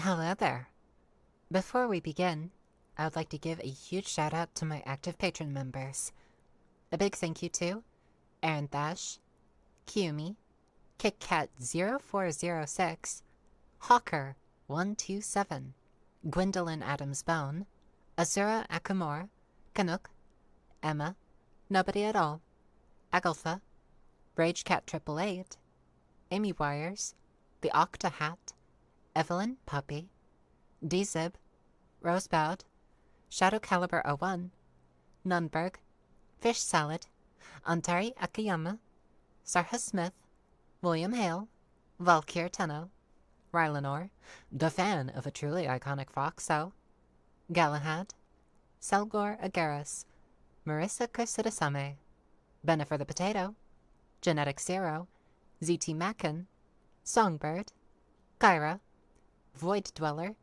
Hello there. Before we begin, I would like to give a huge shout out to my active patron members. A big thank you to Aaron Thash, Kiyomi, KitKat0406, Hawker127, Gwendolyn Adams Bone, Azura Akamor, Canuck, Emma, Nobody at All, Agaltha, RageCat888, Amy Wires, The Octa Hat, Evelyn Puppy, D-Zib, Rosebound, Shadow Caliber 01, Nunberg, Fish Salad, Antari Akiyama, Sarha Smith, William Hale, Valkyr Tenno, Rylanor, the fan of a truly iconic Foxo, Galahad, Selgor Agaris, Marissa Kursidasame, Benifer the Potato, Genetic Zero, ZT Mackin, Songbird, Kyra, Void Dweller,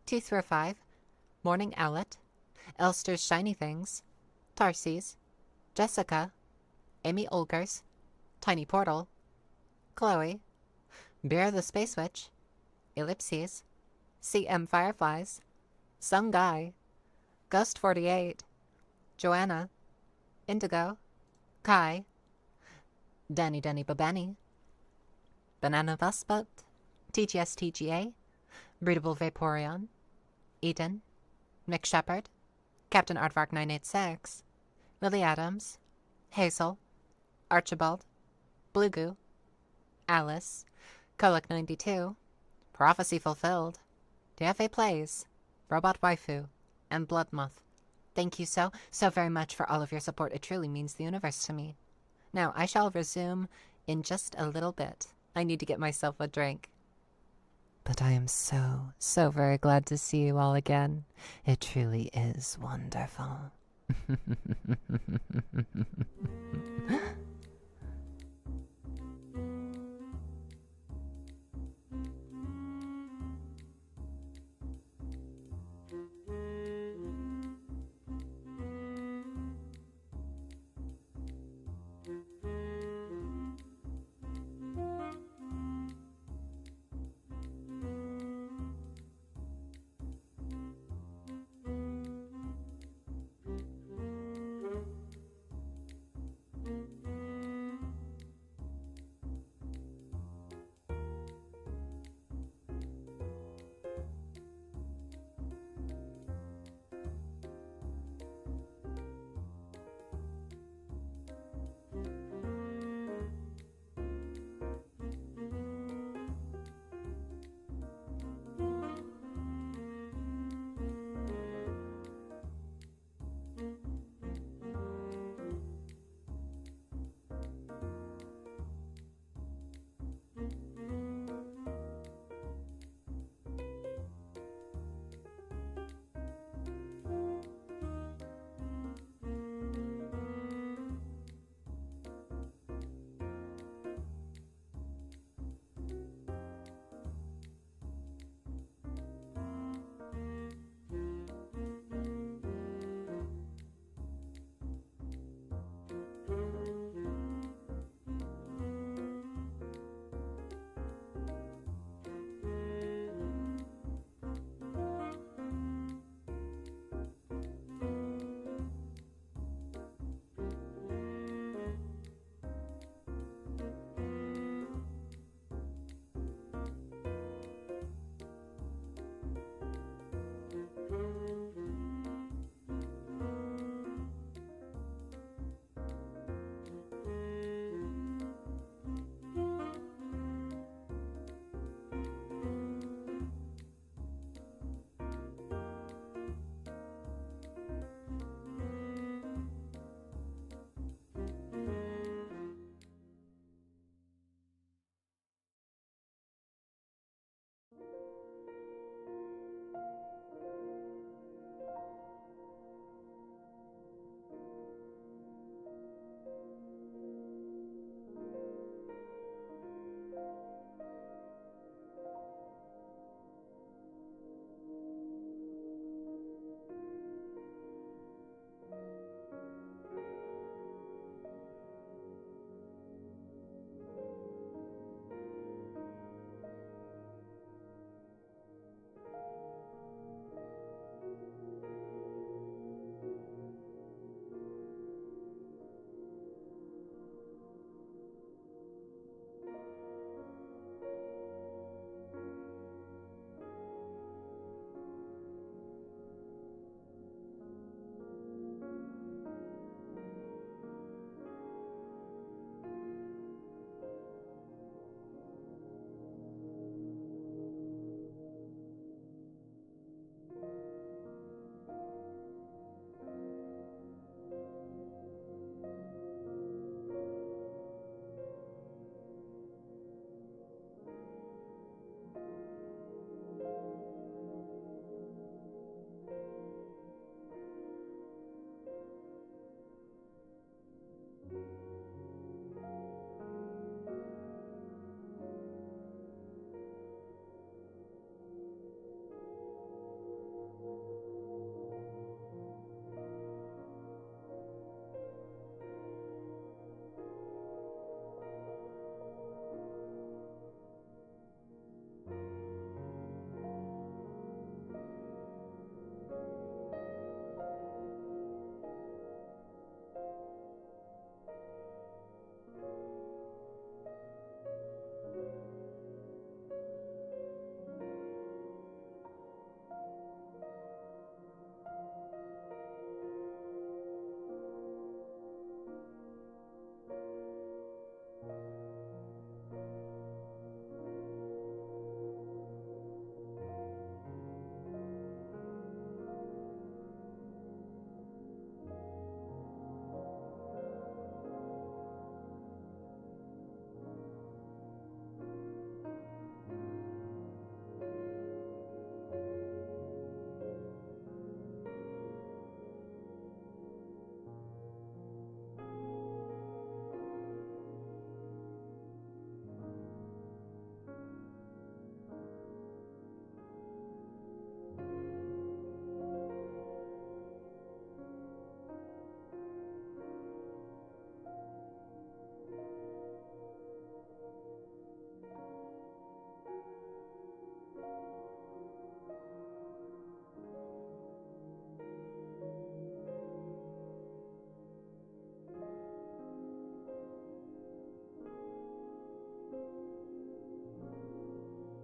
Toothrow5, Morning Owlet, Elster's Shiny Things, Tarses, Jessica, Amy Olgers, Tiny Portal, Chloe, Bear the Space Witch, Ellipses, CM Fireflies, Some Guy, Ghost48, Joanna, Indigo, Kai, Danny Babani, Banana Busboat, TGA, Breedable Vaporeon, Eden, Mick Shepard, Captain Aardvark 986, Lily Adams, Hazel, Archibald, Blue Goo, Alice, Kolek 92, Prophecy Fulfilled, DFA Plays, Robot Waifu, and Bloodmoth. Thank you so very much for all of your support. It truly means the universe to me. Now, I shall resume in just a little bit. I need to get myself a drink. But I am so very glad to see you all again. It truly is wonderful.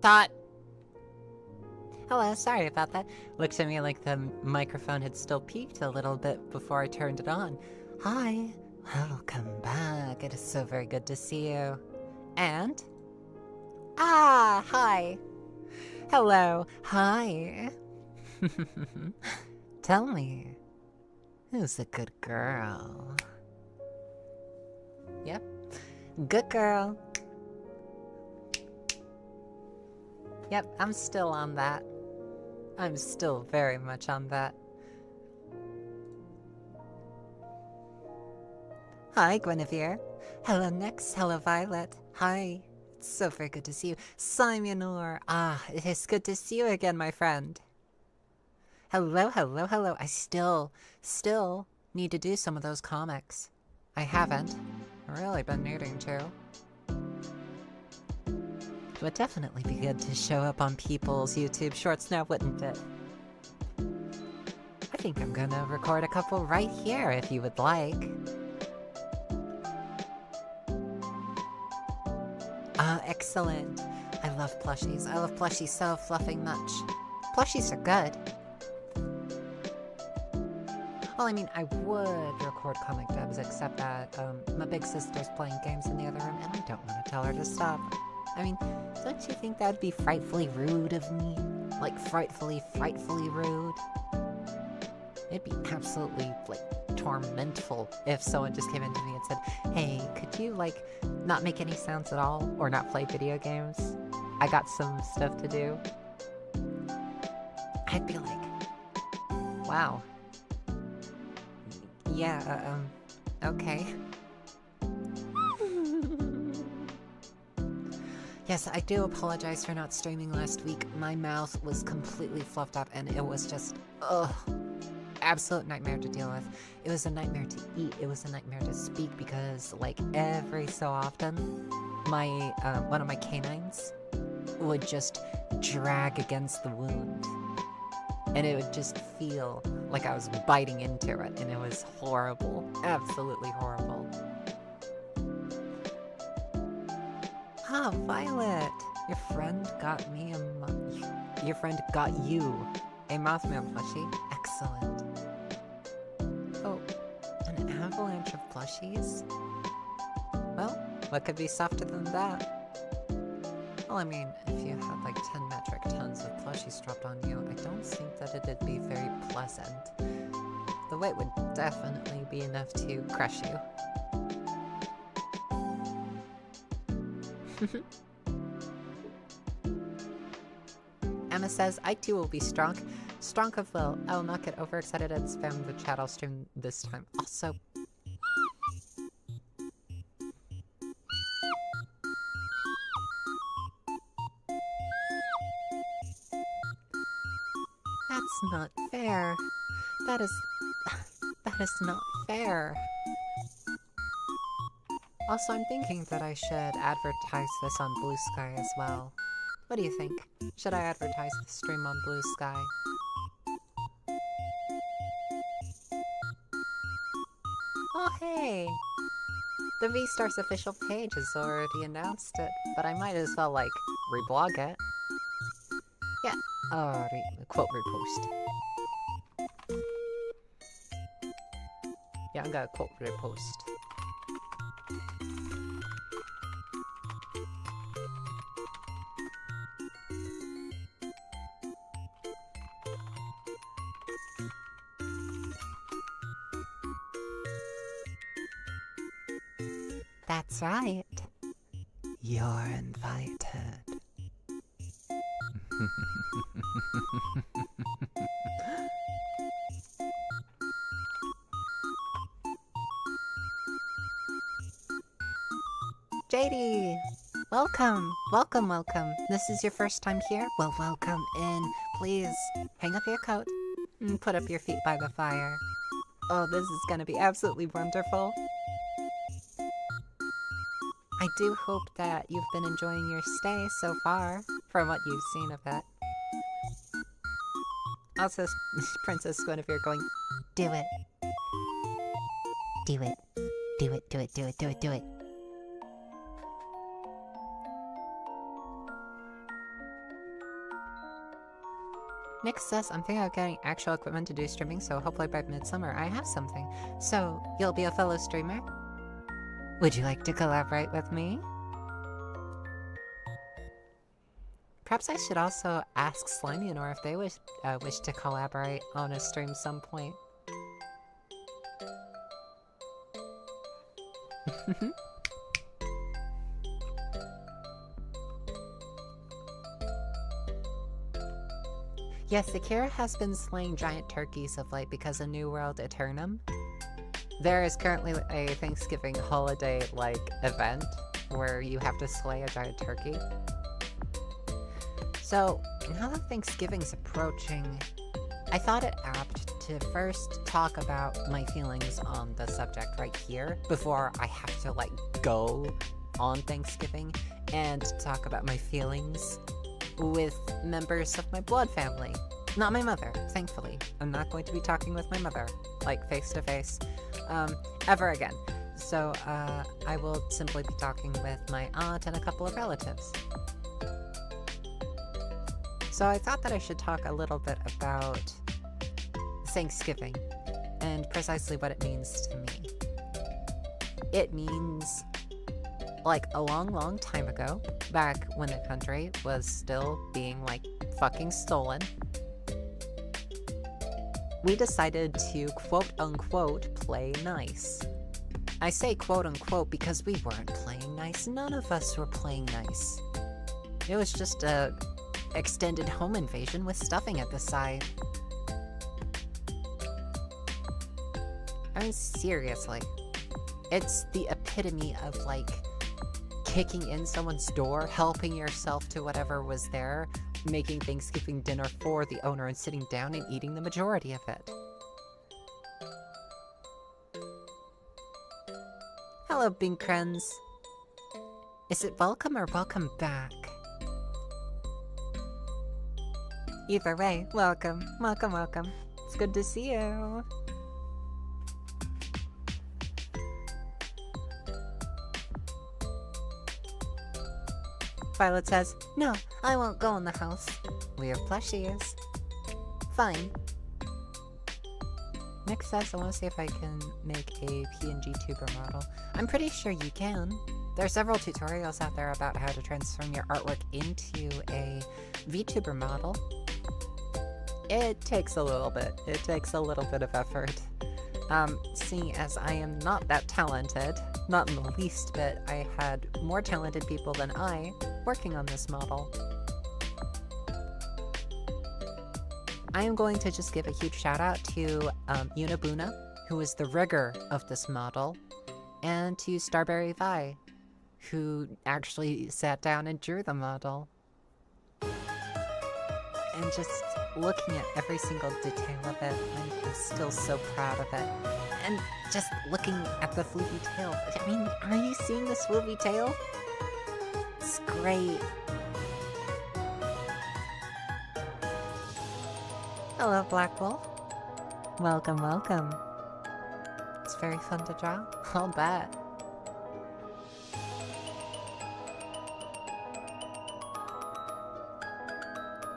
Tot! Hello, sorry about that. Looked at me like the microphone had still peaked a little bit before I turned it on. Hi, welcome back. It is so very good to see you. And? Ah, hi. Hello, hi. Tell me, who's a good girl? Yep, good girl. Yep, I'm still on that. I'm still very much on that. Hi, Guinevere. Hello, Nyx. Hello, Violet. Hi. It's so very good to see you. Simonor. Ah, it is good to see you again, my friend. Hello, hello, hello. I still need to do some of those comics. I haven't really been needing to. It would definitely be good to show up on people's YouTube shorts now, wouldn't it? I think I'm gonna record a couple right here if you would like. Ah, excellent. I love plushies. I love plushies so fluffing much. Plushies are good. Well, I mean, I would record comic dubs, except that my big sister's playing games in the other room, and I don't want to tell her to stop. I mean, don't you think that'd be frightfully rude of me? Like, frightfully rude? It'd be absolutely, like, tormentful if someone just came into me and said, hey, could you, like, not make any sounds at all? Or not play video games? I got some stuff to do. I'd be like, wow. Yeah, okay. Yes, I do apologize for not streaming last week. My mouth was completely fluffed up and it was just, absolute nightmare to deal with. It was a nightmare to eat. It was a nightmare to speak because, like, every so often, my, one of my canines would just drag against the wound. And it would just feel like I was biting into it, and it was horrible. Absolutely horrible. Ah, Violet! Your friend got me a your friend got you a Mothman plushie. Excellent. Oh, an avalanche of plushies? Well, what could be softer than that? Well, I mean, if you had like 10 metric tons of plushies dropped on you, I don't think that it'd be very pleasant. The weight would definitely be enough to crush you. Emma says, I too will be strong. Strong of will. I will not get overexcited and spam the chat. I'll stream this time. Also, that's not fair. That is not fair. Also, I'm thinking that I should advertise this on Blue Sky as well. What do you think? Should I advertise the stream on Blue Sky? Oh, hey! The V-Star's official page has already announced it, but I might as well, like, reblog it. Yeah, quote repost. Yeah, I'm gonna quote repost. That's right. You're invited. JD! Welcome! Welcome, welcome. This is your first time here? Well, welcome in. Please, hang up your coat and put up your feet by the fire. Oh, this is gonna be absolutely wonderful. I do hope that you've been enjoying your stay so far, from what you've seen of it. Also, Princess Guinevere going, do it. Do it. Do it, do it, do it, do it, do it. Nick says, I'm thinking of getting actual equipment to do streaming, so hopefully by midsummer I have something. So, you'll be a fellow streamer? Would you like to collaborate with me? Perhaps I should also ask Slimy and Nora if they wish to collaborate on a stream some point. Yes, Akira has been slaying giant turkeys of late because of New World Eternum. There is currently a Thanksgiving holiday-like event where you have to slay a giant turkey. So, now that Thanksgiving's approaching, I thought it apt to first talk about my feelings on the subject right here before I have to, like, go on Thanksgiving and talk about my feelings with members of my blood family. Not my mother, thankfully. I'm not going to be talking with my mother, like, face-to-face, ever again. So, I will simply be talking with my aunt and a couple of relatives. So I thought that I should talk a little bit about Thanksgiving and precisely what it means to me. It means, like, a long time ago, back when the country was still being, like, fucking stolen, we decided to quote-unquote play nice. I say quote-unquote because we weren't playing nice. None of us were playing nice. It was just a extended home invasion with stuffing at the side. I mean, seriously. It's the epitome of, like, kicking in someone's door, helping yourself to whatever was there, making Thanksgiving dinner for the owner and sitting down and eating the majority of it. Hello, Binkrens. Is it welcome or welcome back? Either way, welcome. Welcome. It's good to see you. Violet says, no, I won't go in the house. We have plushies. Fine. Nick says, I want to see if I can make a PNG tuber model. I'm pretty sure you can. There are several tutorials out there about how to transform your artwork into a VTuber model. It takes a little bit. It takes a little bit of effort. Seeing as I am not that talented, not in the least bit, I had more talented people than I working on this model. I am going to just give a huge shout out to Unabuna, who is the rigger of this model, and to Starberry Vi, who actually sat down and drew the model. And just looking at every single detail of it, I'm still so proud of it. And just looking at the floofy tail. I mean, are you seeing this floofy tail? It's great. Hello, Black Wolf. Welcome. It's very fun to draw. I'll bet.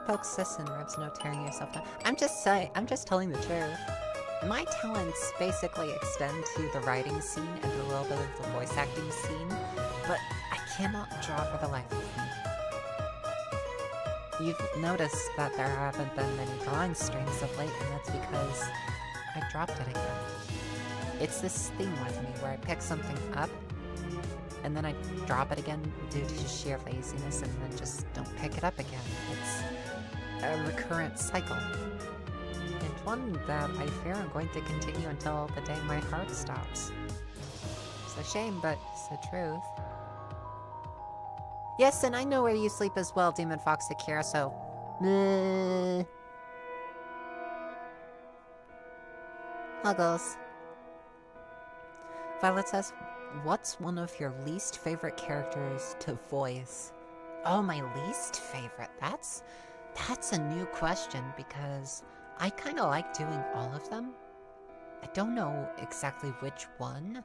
Poke sis and ribs, no tearing yourself down. I'm just telling the truth. My talents basically extend to the writing scene and a little bit of the voice acting scene, but I cannot draw for the life of me. You've noticed that there haven't been many drawing streams of late, and that's because I dropped it again. It's this thing with me where I pick something up, and then I drop it again due to sheer laziness, and then just don't pick it up again. It's a recurrent cycle. And one that I fear I'm going to continue until the day my heart stops. It's a shame, but it's the truth. Yes, and I know where you sleep as well, Demon Fox Akira, so... Huggles. Violet says, what's one of your least favorite characters to voice? Oh, my least favorite? That's a new question, because I kind of like doing all of them. I don't know exactly which one.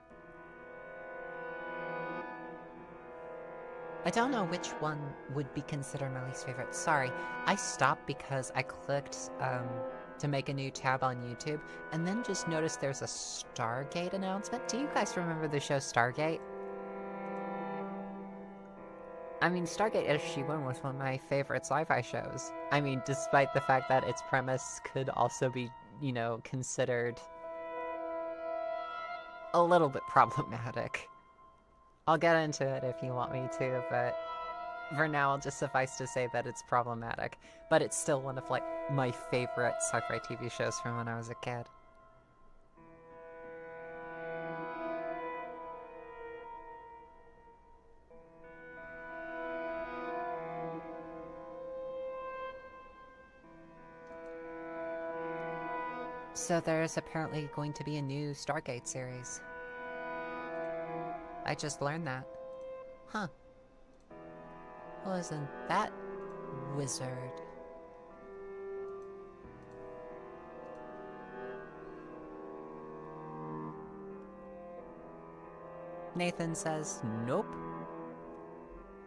I don't know which one would be considered my least favorite. Sorry, I stopped because I clicked to make a new tab on YouTube, and then just noticed there's a Stargate announcement. Do you guys remember the show Stargate? I mean, Stargate SG-1 was one of my favorite sci-fi shows. I mean, despite the fact that its premise could also be, you know, considered a little bit problematic. I'll get into it if you want me to, but for now I'll just suffice to say that it's problematic. But it's still one of, like, my favorite sci-fi TV shows from when I was a kid. So there's apparently going to be a new Stargate series. I just learned that. Huh. Well, isn't that wizard? Nathan says, nope.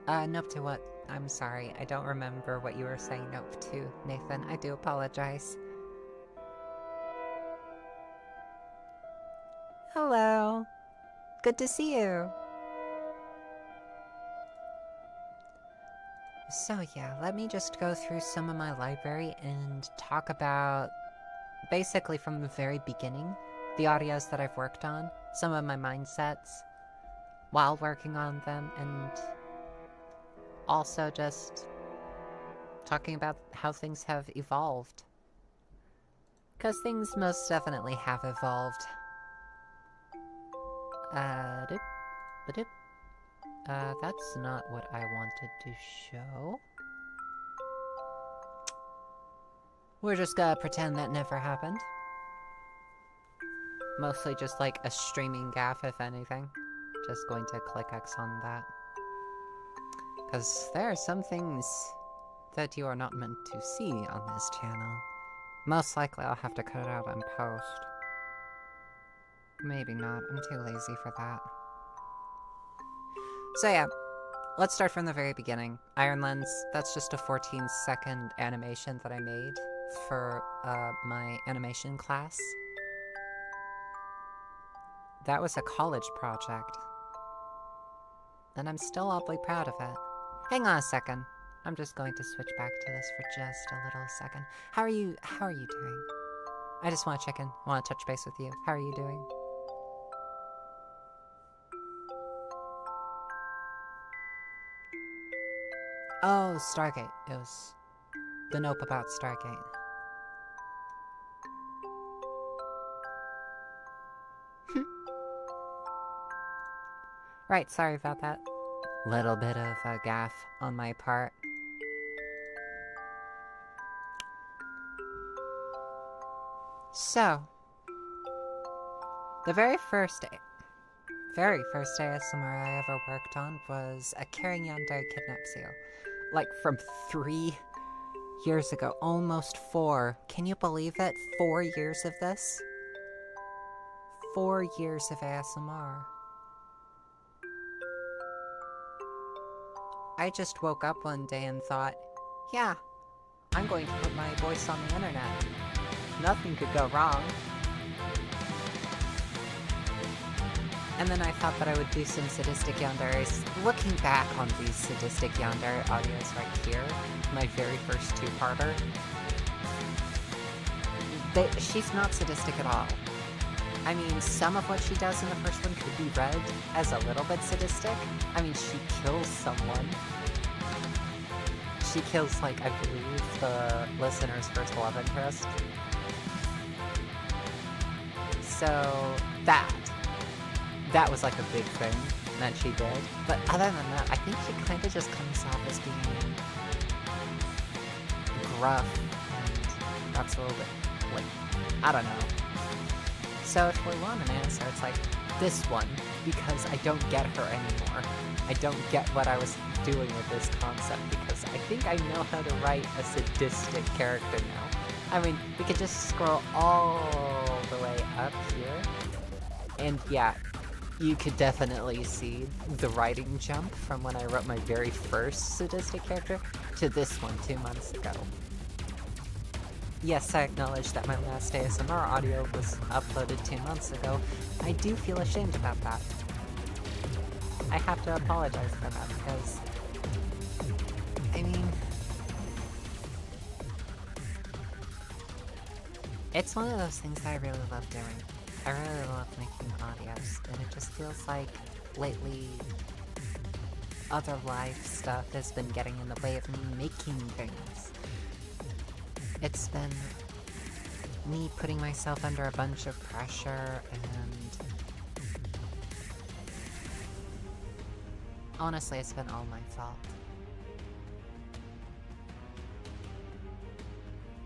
Nope to what? I'm sorry, I don't remember what you were saying nope to, Nathan. I do apologize. Hello. Good to see you. So yeah, let me just go through some of my library and talk about, basically from the very beginning, the audios that I've worked on, some of my mindsets while working on them, and also just talking about how things have evolved. Because things most definitely have evolved. That's not what I wanted to show. We're just gonna pretend that never happened. Mostly just like a streaming gaffe, if anything. Just going to click X on that. Because there are some things that you are not meant to see on this channel. Most likely I'll have to cut it out in post. Maybe not, I'm too lazy for that. So yeah, let's start from the very beginning. Iron Lens, that's just a 14-second animation that I made for my animation class. That was a college project. And I'm still awfully proud of it. Hang on a second. I'm just going to switch back to this for just a little second. How are you doing? I just want to check in. I want to touch base with you. How are you doing? Oh, Stargate. It was the nope about Stargate. Right, sorry about that. Little bit of a gaffe on my part. So, the very first ASMR I ever worked on was a carrying yandere kidnaps you. Like from 3 years ago, almost 4. Can you believe it? 4 years of this? 4 years of ASMR. I just woke up one day and thought, yeah, I'm going to put my voice on the internet. Nothing could go wrong. And then I thought that I would do some sadistic yanderes. Looking back on these sadistic yandere audios right here, my very first two-parter, she's not sadistic at all. I mean, some of what she does in the first one could be read as a little bit sadistic. I mean, she kills someone. She kills, like, I believe, the listener's first love interest. So, that was like a big thing that she did. But other than that, I think she kind of just comes off as being gruff and perhaps a little bit, like, I don't know. So if we want an answer, it's like this one, because I don't get her anymore. I don't get what I was doing with this concept, because I think I know how to write a sadistic character now. I mean, we could just scroll all the way up here, and yeah, you could definitely see the writing jump from when I wrote my very first sadistic character to this one 2 months ago. Yes, I acknowledge that my last ASMR audio was uploaded 2 months ago. I do feel ashamed about that. I have to apologize for that because, I mean, it's one of those things that I really love doing. I really love making audios, and it just feels like lately other life stuff has been getting in the way of me making things. It's been me putting myself under a bunch of pressure, and honestly, it's been all my fault.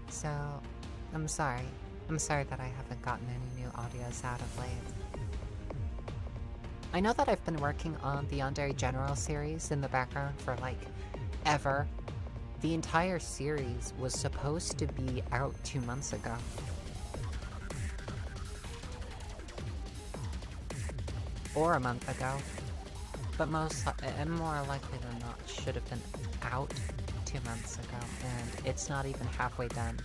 So, I'm sorry. I'm sorry that I haven't gotten any new audios out of late. I know that I've been working on the Yandere General series in the background for, like, ever. The entire series was supposed to be out 2 months ago. Or a month ago. But more likely than not should have been out 2 months ago, and it's not even halfway done.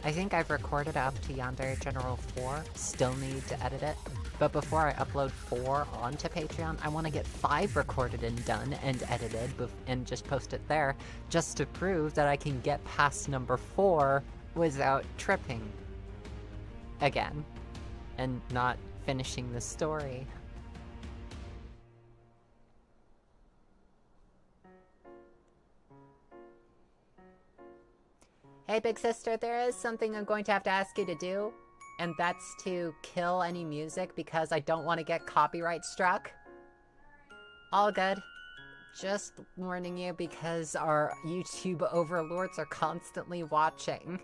I think I've recorded up to Yandere General 4, still need to edit it, but before I upload 4 onto Patreon, I want to get 5 recorded and done and edited and just post it there, just to prove that I can get past number 4 without tripping again, and not finishing the story. Hey, big sister, there is something I'm going to have to ask you to do, and that's to kill any music because I don't want to get copyright struck. All good. Just warning you because our YouTube overlords are constantly watching.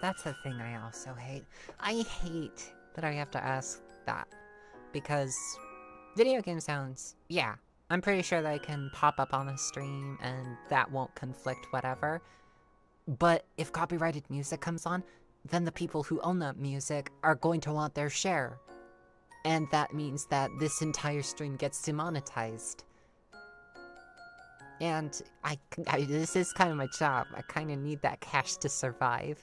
That's a thing I also hate. I hate that I have to ask that, because video game sounds, yeah. I'm pretty sure that I can pop up on a stream and that won't conflict whatever. But if copyrighted music comes on, then the people who own that music are going to want their share. And that means that this entire stream gets demonetized. And this is kind of my job. I kind of need that cash to survive.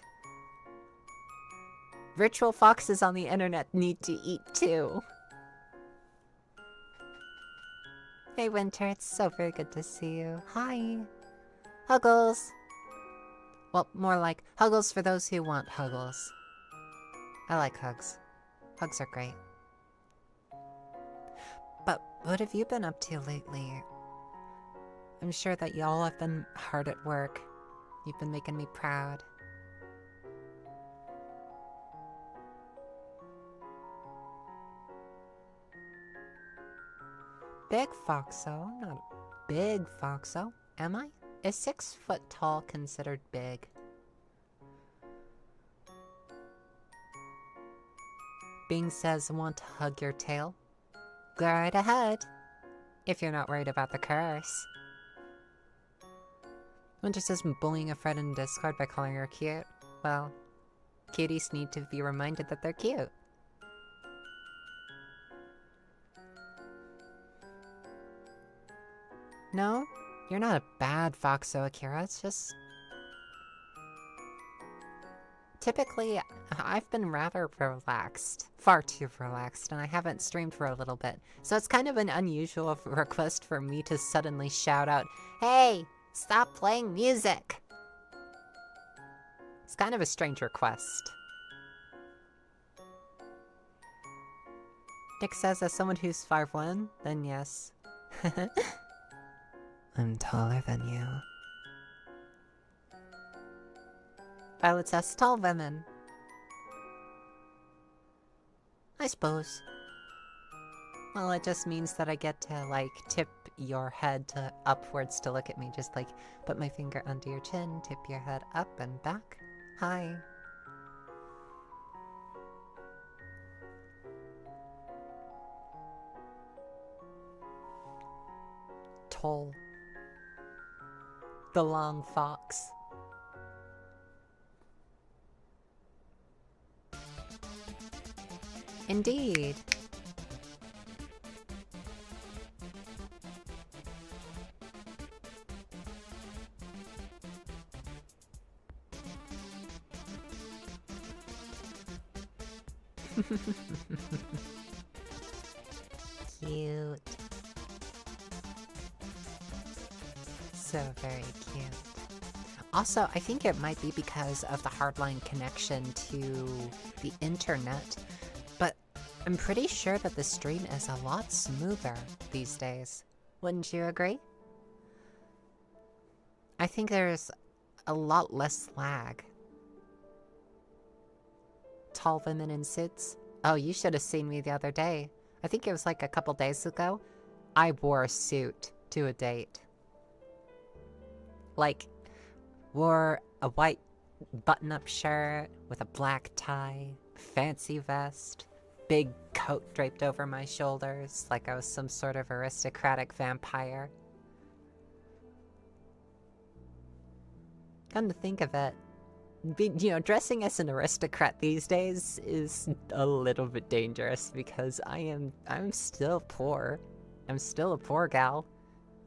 Virtual foxes on the internet need to eat too. Hey Winter, it's so very good to see you. Hi. Huggles. Well, more like huggles for those who want huggles. I like hugs. Hugs are great. But what have you been up to lately? I'm sure that y'all have been hard at work. You've been making me proud. Big Foxo, not big Foxo, am I? Is 6 foot tall considered big? Bing says, want to hug your tail? Go right ahead, if you're not worried about the curse. Winter says, I'm bullying a friend in Discord by calling her cute. Well, cuties need to be reminded that they're cute. No, you're not a bad Foxo, Akira, it's just... Typically, I've been rather relaxed. Far too relaxed, and I haven't streamed for a little bit. So it's kind of an unusual request for me to suddenly shout out, hey, stop playing music! It's kind of a strange request. Nick says, as someone who's 5'1", then yes. I'm taller than you. Violet says, tall women. I suppose. Well, it just means that I get to, like, tip your head to upwards to look at me. Just, like, put my finger under your chin, tip your head up and back. Hi. Tall. The long fox. Indeed. Cute. So very cute. Also, I think it might be because of the hardline connection to the internet, but I'm pretty sure that the stream is a lot smoother these days. Wouldn't you agree? I think there's a lot less lag. Tall women in suits. Oh, you should have seen me the other day. I think it was like a couple days ago. I wore a suit to a date. Like, wore a white button-up shirt with a black tie, fancy vest, big coat draped over my shoulders like I was some sort of aristocratic vampire. Come to think of it, dressing as an aristocrat these days is a little bit dangerous because I'm still poor. I'm still a poor gal.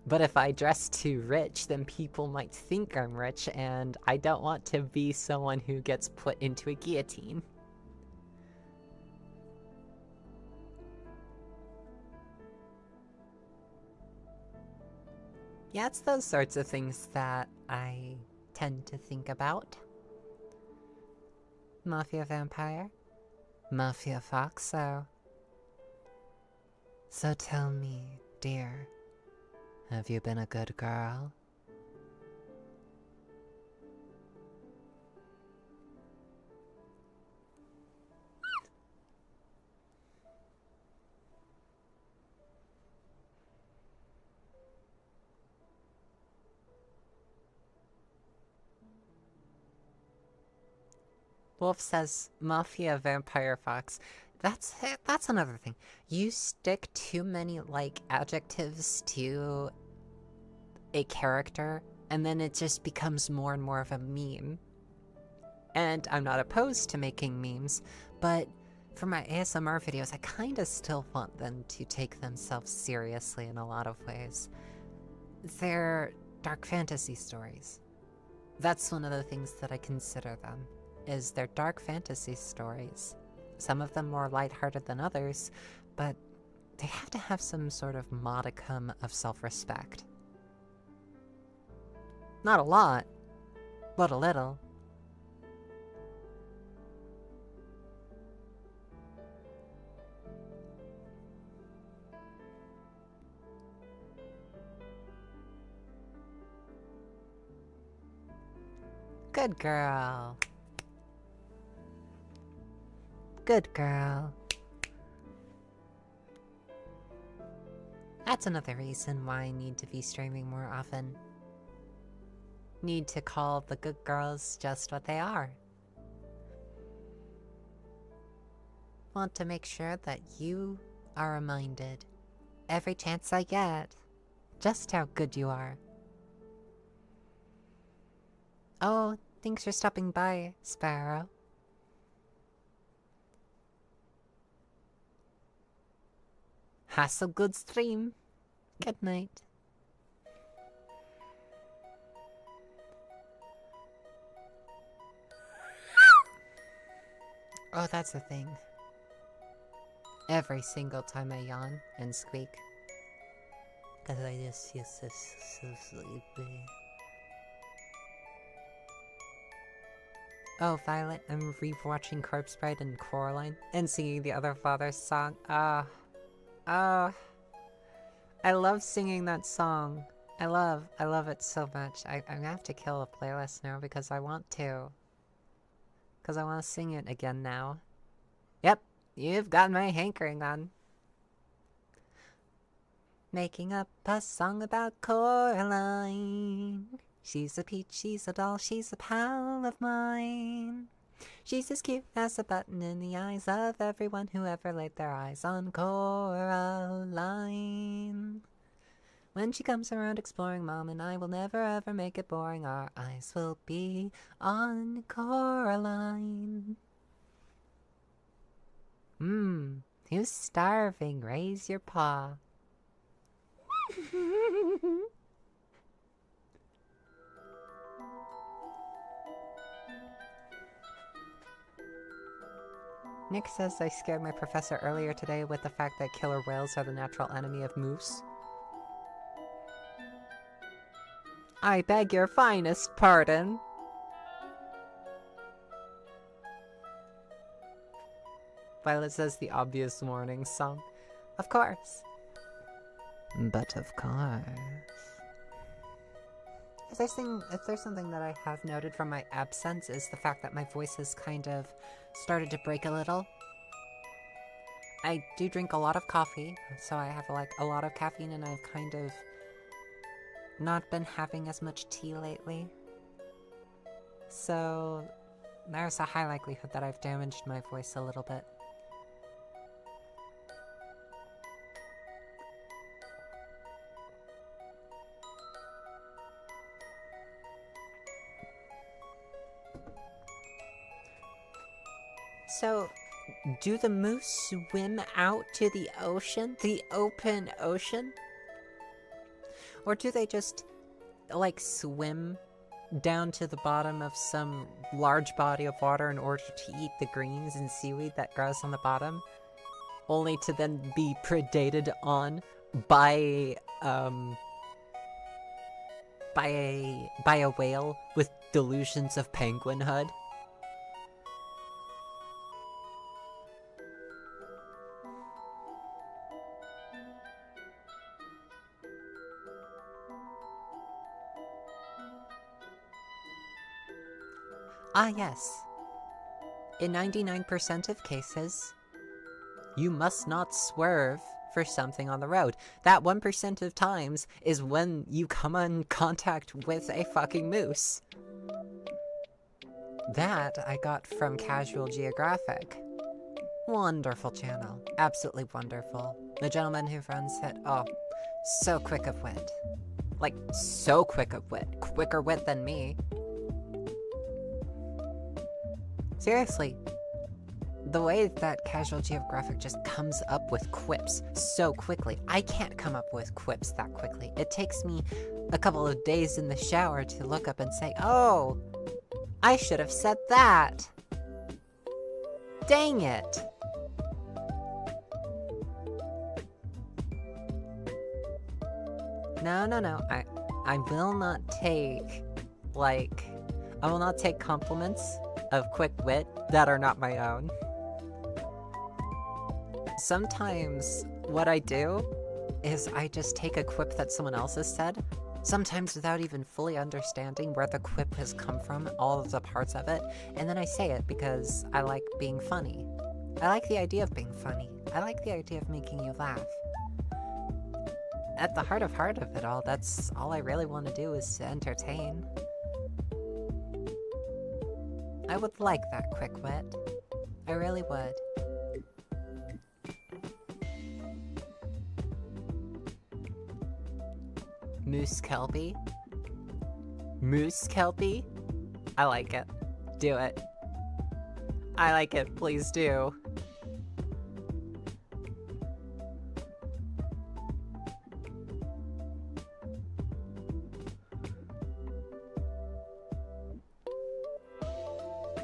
But if I dress too rich, then people might think I'm rich, and I don't want to be someone who gets put into a guillotine. Yeah, it's those sorts of things that I tend to think about. Mafia vampire? Mafia foxo. So tell me, dear, have you been a good girl? Wolf says, Mafia Vampire Fox. That's another thing. You stick too many, like, adjectives to a character, and then it just becomes more and more of a meme. And I'm not opposed to making memes, but for my ASMR videos, I kinda still want them to take themselves seriously in a lot of ways. They're dark fantasy stories. That's one of the things that I consider them. Is they're dark fantasy stories. Some of them more lighthearted than others, but they have to have some sort of modicum of self-respect. Not a lot, but a little. Good girl. Good girl. That's another reason why I need to be streaming more often. Need to call the good girls just what they are. Want to make sure that you are reminded, every chance I get, just how good you are. Oh, thanks for stopping by, Sparrow. Have a good stream. Good night. Oh, that's the thing. Every single time I yawn and squeak. Because I just feel so sleepy. Oh, Violet, I'm rewatching Corpse Bride and Coraline and singing the other father's song. Oh, I love singing that song. I love it so much. I'm gonna have to kill a playlist now because I want to. Because I want to sing it again now. Yep, you've got my hankering on. Making up a song about Coraline. She's a peach, she's a doll, she's a pal of mine. She's as cute as a button in the eyes of everyone who ever laid their eyes on Coraline. When she comes around exploring, Mom and I will never ever make it boring. Our eyes will be on Coraline. Who's starving? Raise your paw. Nick says I scared my professor earlier today with the fact that killer whales are the natural enemy of moose. I beg your finest pardon. Violet says the obvious warning song. Of course. But of course. If there's something that I have noted from my absence is the fact that my voice has kind of started to break a little. I do drink a lot of coffee, so I have like a lot of caffeine, and I've kind of not been having as much tea lately. So there's a high likelihood that I've damaged my voice a little bit. So, do the moose swim out to the ocean? The open ocean? Or do they just, like, swim down to the bottom of some large body of water in order to eat the greens and seaweed that grows on the bottom? Only to then be predated on by a whale with delusions of penguinhood? Ah, yes. In 99% of cases, you must not swerve for something on the road. That 1% of times is when you come in contact with a fucking moose. That I got from Casual Geographic. Wonderful channel. Absolutely wonderful. The gentleman who runs it, oh, so quick of wit. Like, so quick of wit. Quicker wit than me. Seriously, the way that Casual Geographic just comes up with quips so quickly. I can't come up with quips that quickly. It takes me a couple of days in the shower to look up and say, oh, I should have said that. Dang it. No. I will not take, I will not take compliments of quick wit that are not my own. Sometimes what I do is I just take a quip that someone else has said, sometimes without even fully understanding where the quip has come from, all of the parts of it, and then I say it because I like being funny. I like the idea of being funny. I like the idea of making you laugh. At the heart of it all, that's all I really want to do is to entertain. I would like that quick wit. I really would. Moose Kelpie? Moose Kelpie? I like it. Do it. I like it, please do.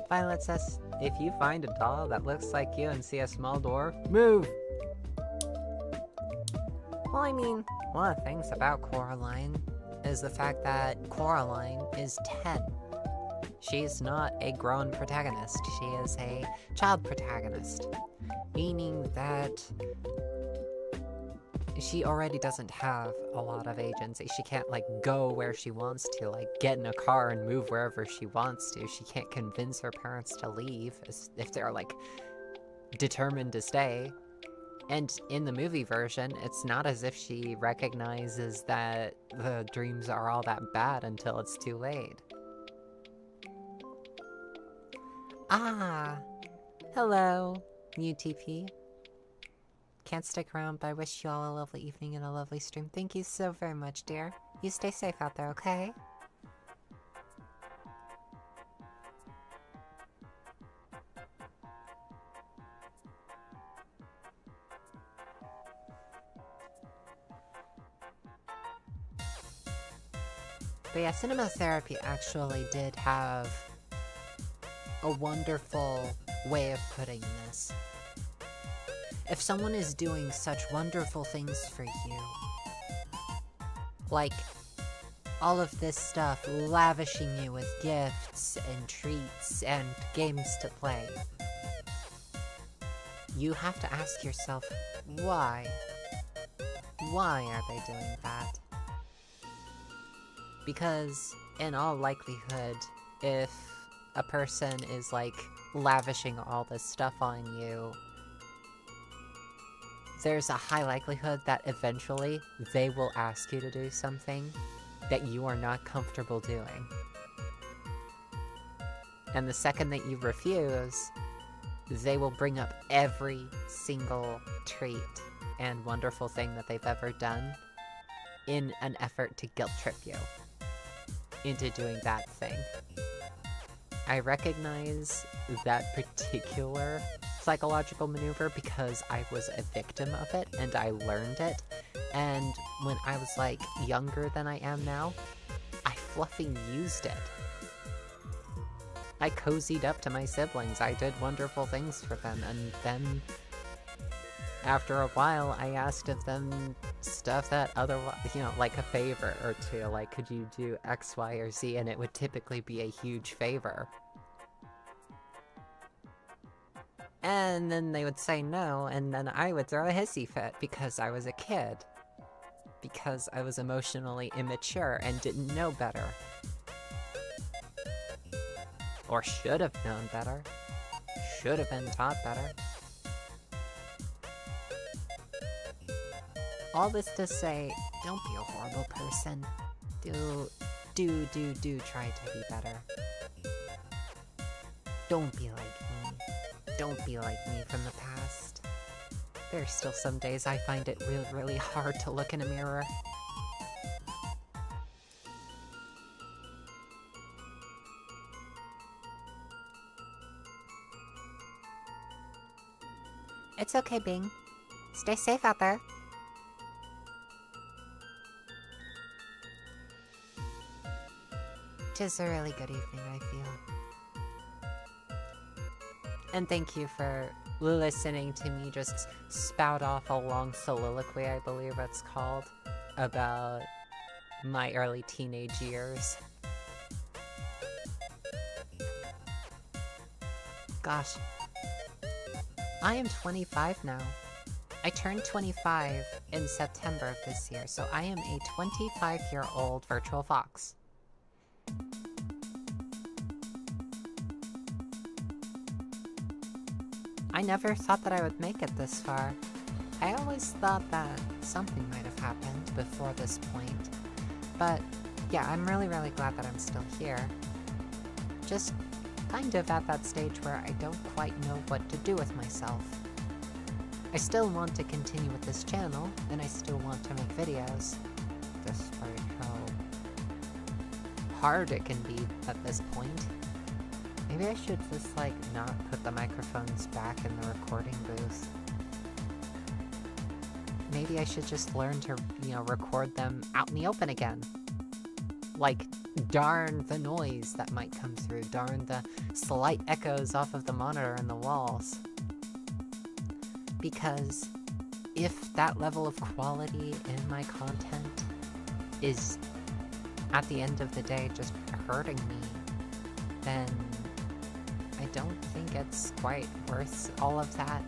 Violet says, if you find a doll that looks like you and see a small door, move! Well, I mean, one of the things about Coraline is the fact that Coraline is 10. She's not a grown protagonist, she is a child protagonist. Meaning that she already doesn't have a lot of agency. She can't, go where she wants to, get in a car and move wherever she wants to. She can't convince her parents to leave if they're, determined to stay. And in the movie version, it's not as if she recognizes that the dreams are all that bad until it's too late. Ah! Hello, UTP. Can't stick around, but I wish you all a lovely evening and a lovely stream. Thank you so very much, dear. You stay safe out there, okay? But yeah, cinema therapy actually did have a wonderful way of putting this. If someone is doing such wonderful things for you, like all of this stuff, lavishing you with gifts and treats and games to play, you have to ask yourself, why? Why are they doing that? Because, in all likelihood, if a person is, like, lavishing all this stuff on you, there's a high likelihood that eventually they will ask you to do something that you are not comfortable doing. And the second that you refuse, they will bring up every single treat and wonderful thing that they've ever done in an effort to guilt trip you into doing that thing. I recognize that particular psychological maneuver because I was a victim of it and I learned it. And when I was like younger than I am now, I fluffing used it. I cozied up to my siblings, I did wonderful things for them, and then after a while I asked of them stuff that otherwise, you know, like a favor or two, like could you do X, Y, or Z, and it would typically be a huge favor. And then they would say no, and then I would throw a hissy fit because I was a kid. Because I was emotionally immature and didn't know better. Or should have known better. Should have been taught better. All this to say, don't be a horrible person. Do try to be better. Don't be like me. Don't be like me from the past. There's still some days I find it really, really hard to look in a mirror. It's okay, Bing. Stay safe out there. Tis a really good evening, I feel. And thank you for listening to me just spout off a long soliloquy, I believe it's called, about my early teenage years. Gosh. I am 25 now. I turned 25 in September of this year, so I am a 25-year-old virtual fox. I never thought that I would make it this far. I always thought that something might have happened before this point. But yeah, I'm really, really glad that I'm still here. Just kind of at that stage where I don't quite know what to do with myself. I still want to continue with this channel, and I still want to make videos, despite how hard it can be at this point. Maybe I should just, like, not put the microphones back in the recording booth. Maybe I should just learn to, you know, record them out in the open again. Like, darn the noise that might come through, darn the slight echoes off of the monitor and the walls. Because if that level of quality in my content is, at the end of the day, just hurting me, then I don't think it's quite worth all of that.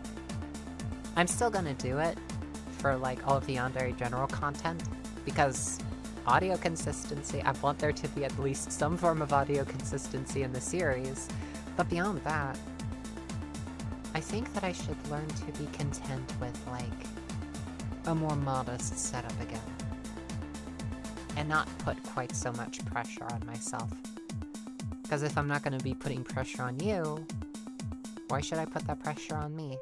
I'm still gonna do it for, like, all of the Yandere general content, because audio consistency, I want there to be at least some form of audio consistency in the series, but beyond that, I think that I should learn to be content with, like, a more modest setup again, and not put quite so much pressure on myself. Because if I'm not going to be putting pressure on you, why should I put that pressure on me?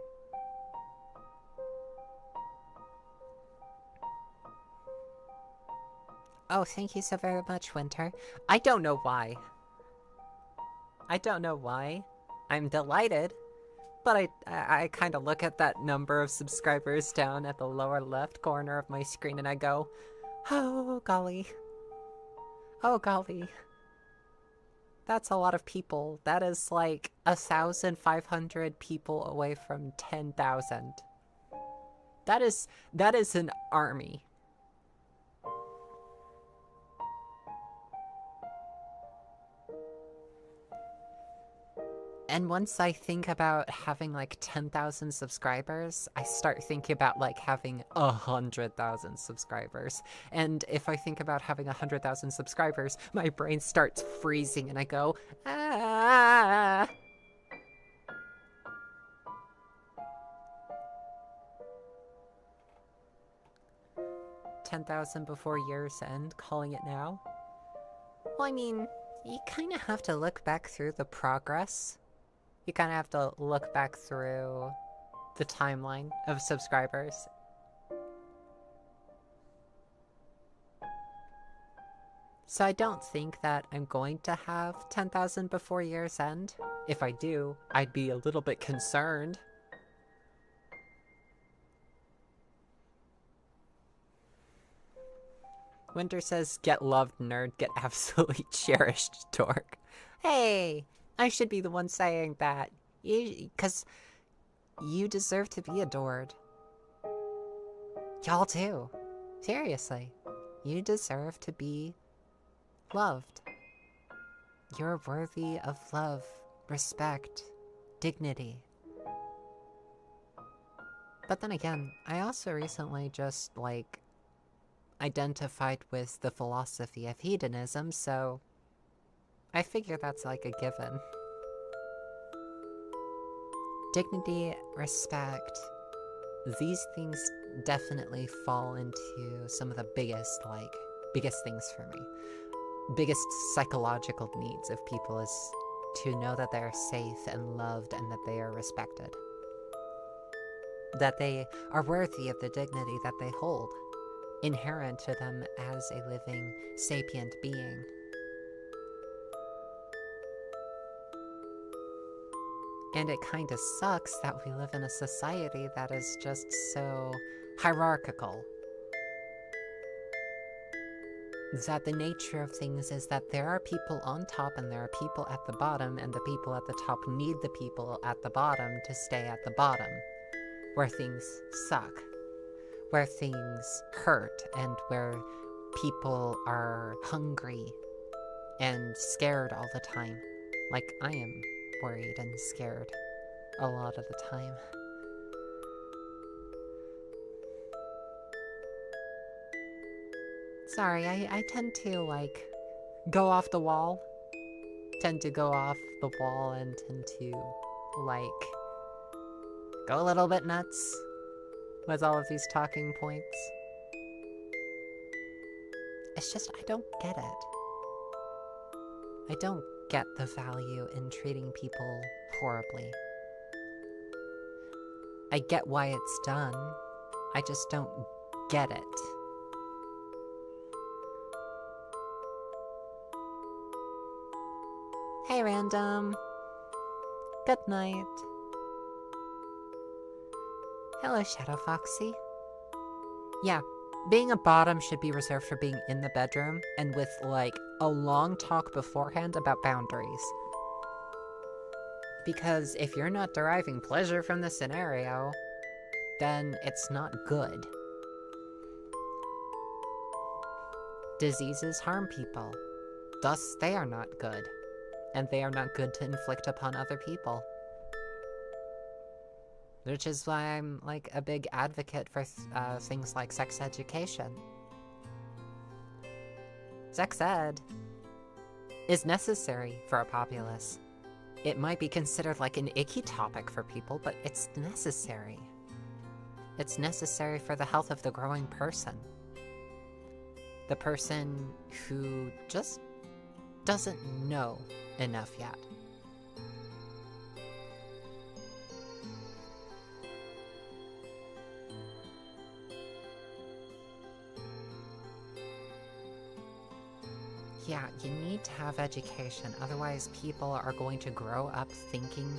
Oh, thank you so very much, Winter. I don't know why. I don't know why. I'm delighted, but I kind of look at that number of subscribers down at the lower left corner of my screen and I go, oh, golly. Oh golly. That's a lot of people. That is like 1,500 people away from 10,000. That is an army. And once I think about having like 10,000 subscribers, I start thinking about like having 100,000 subscribers. And if I think about having 100,000 subscribers, my brain starts freezing and I go, ah. 10,000 before year's end, calling it now? Well, I mean, you kind of have to look back through the progress. You kind of have to look back through the timeline of subscribers. So I don't think that I'm going to have 10,000 before year's end. If I do, I'd be a little bit concerned. Winter says, get loved, nerd, get absolutely cherished, dork. Hey, I should be the one saying that. Because you deserve to be adored. Y'all too. Seriously. You deserve to be loved. You're worthy of love, respect, dignity. But then again, I also recently just, like, identified with the philosophy of hedonism, so I figure that's like a given. Dignity, respect, these things definitely fall into some of the biggest things for me. Biggest psychological needs of people is to know that they are safe and loved and that they are respected. That they are worthy of the dignity that they hold, inherent to them as a living, sapient being. And it kind of sucks that we live in a society that is just so hierarchical. That the nature of things is that there are people on top and there are people at the bottom, and the people at the top need the people at the bottom to stay at the bottom, where things suck, where things hurt, and where people are hungry and scared all the time. Like I am worried and scared a lot of the time. Sorry, I tend to, like, go off the wall. And tend to, like, go a little bit nuts with all of these talking points. It's just, I don't get it. I don't get the value in treating people horribly. I get why it's done. I just don't get it. Hey, random. Good night. Hello, Shadow Foxy. Yeah, being a bottom should be reserved for being in the bedroom and with, like, a long talk beforehand about boundaries. Because if you're not deriving pleasure from the scenario, then it's not good. Diseases harm people. Thus, they are not good. And they are not good to inflict upon other people. Which is why I'm, like, a big advocate for things like sex education. Sex ed is necessary for a populace. It might be considered like an icky topic for people, but it's necessary. It's necessary for the health of the growing person. The person who just doesn't know enough yet. Yeah, you need to have education, otherwise people are going to grow up thinking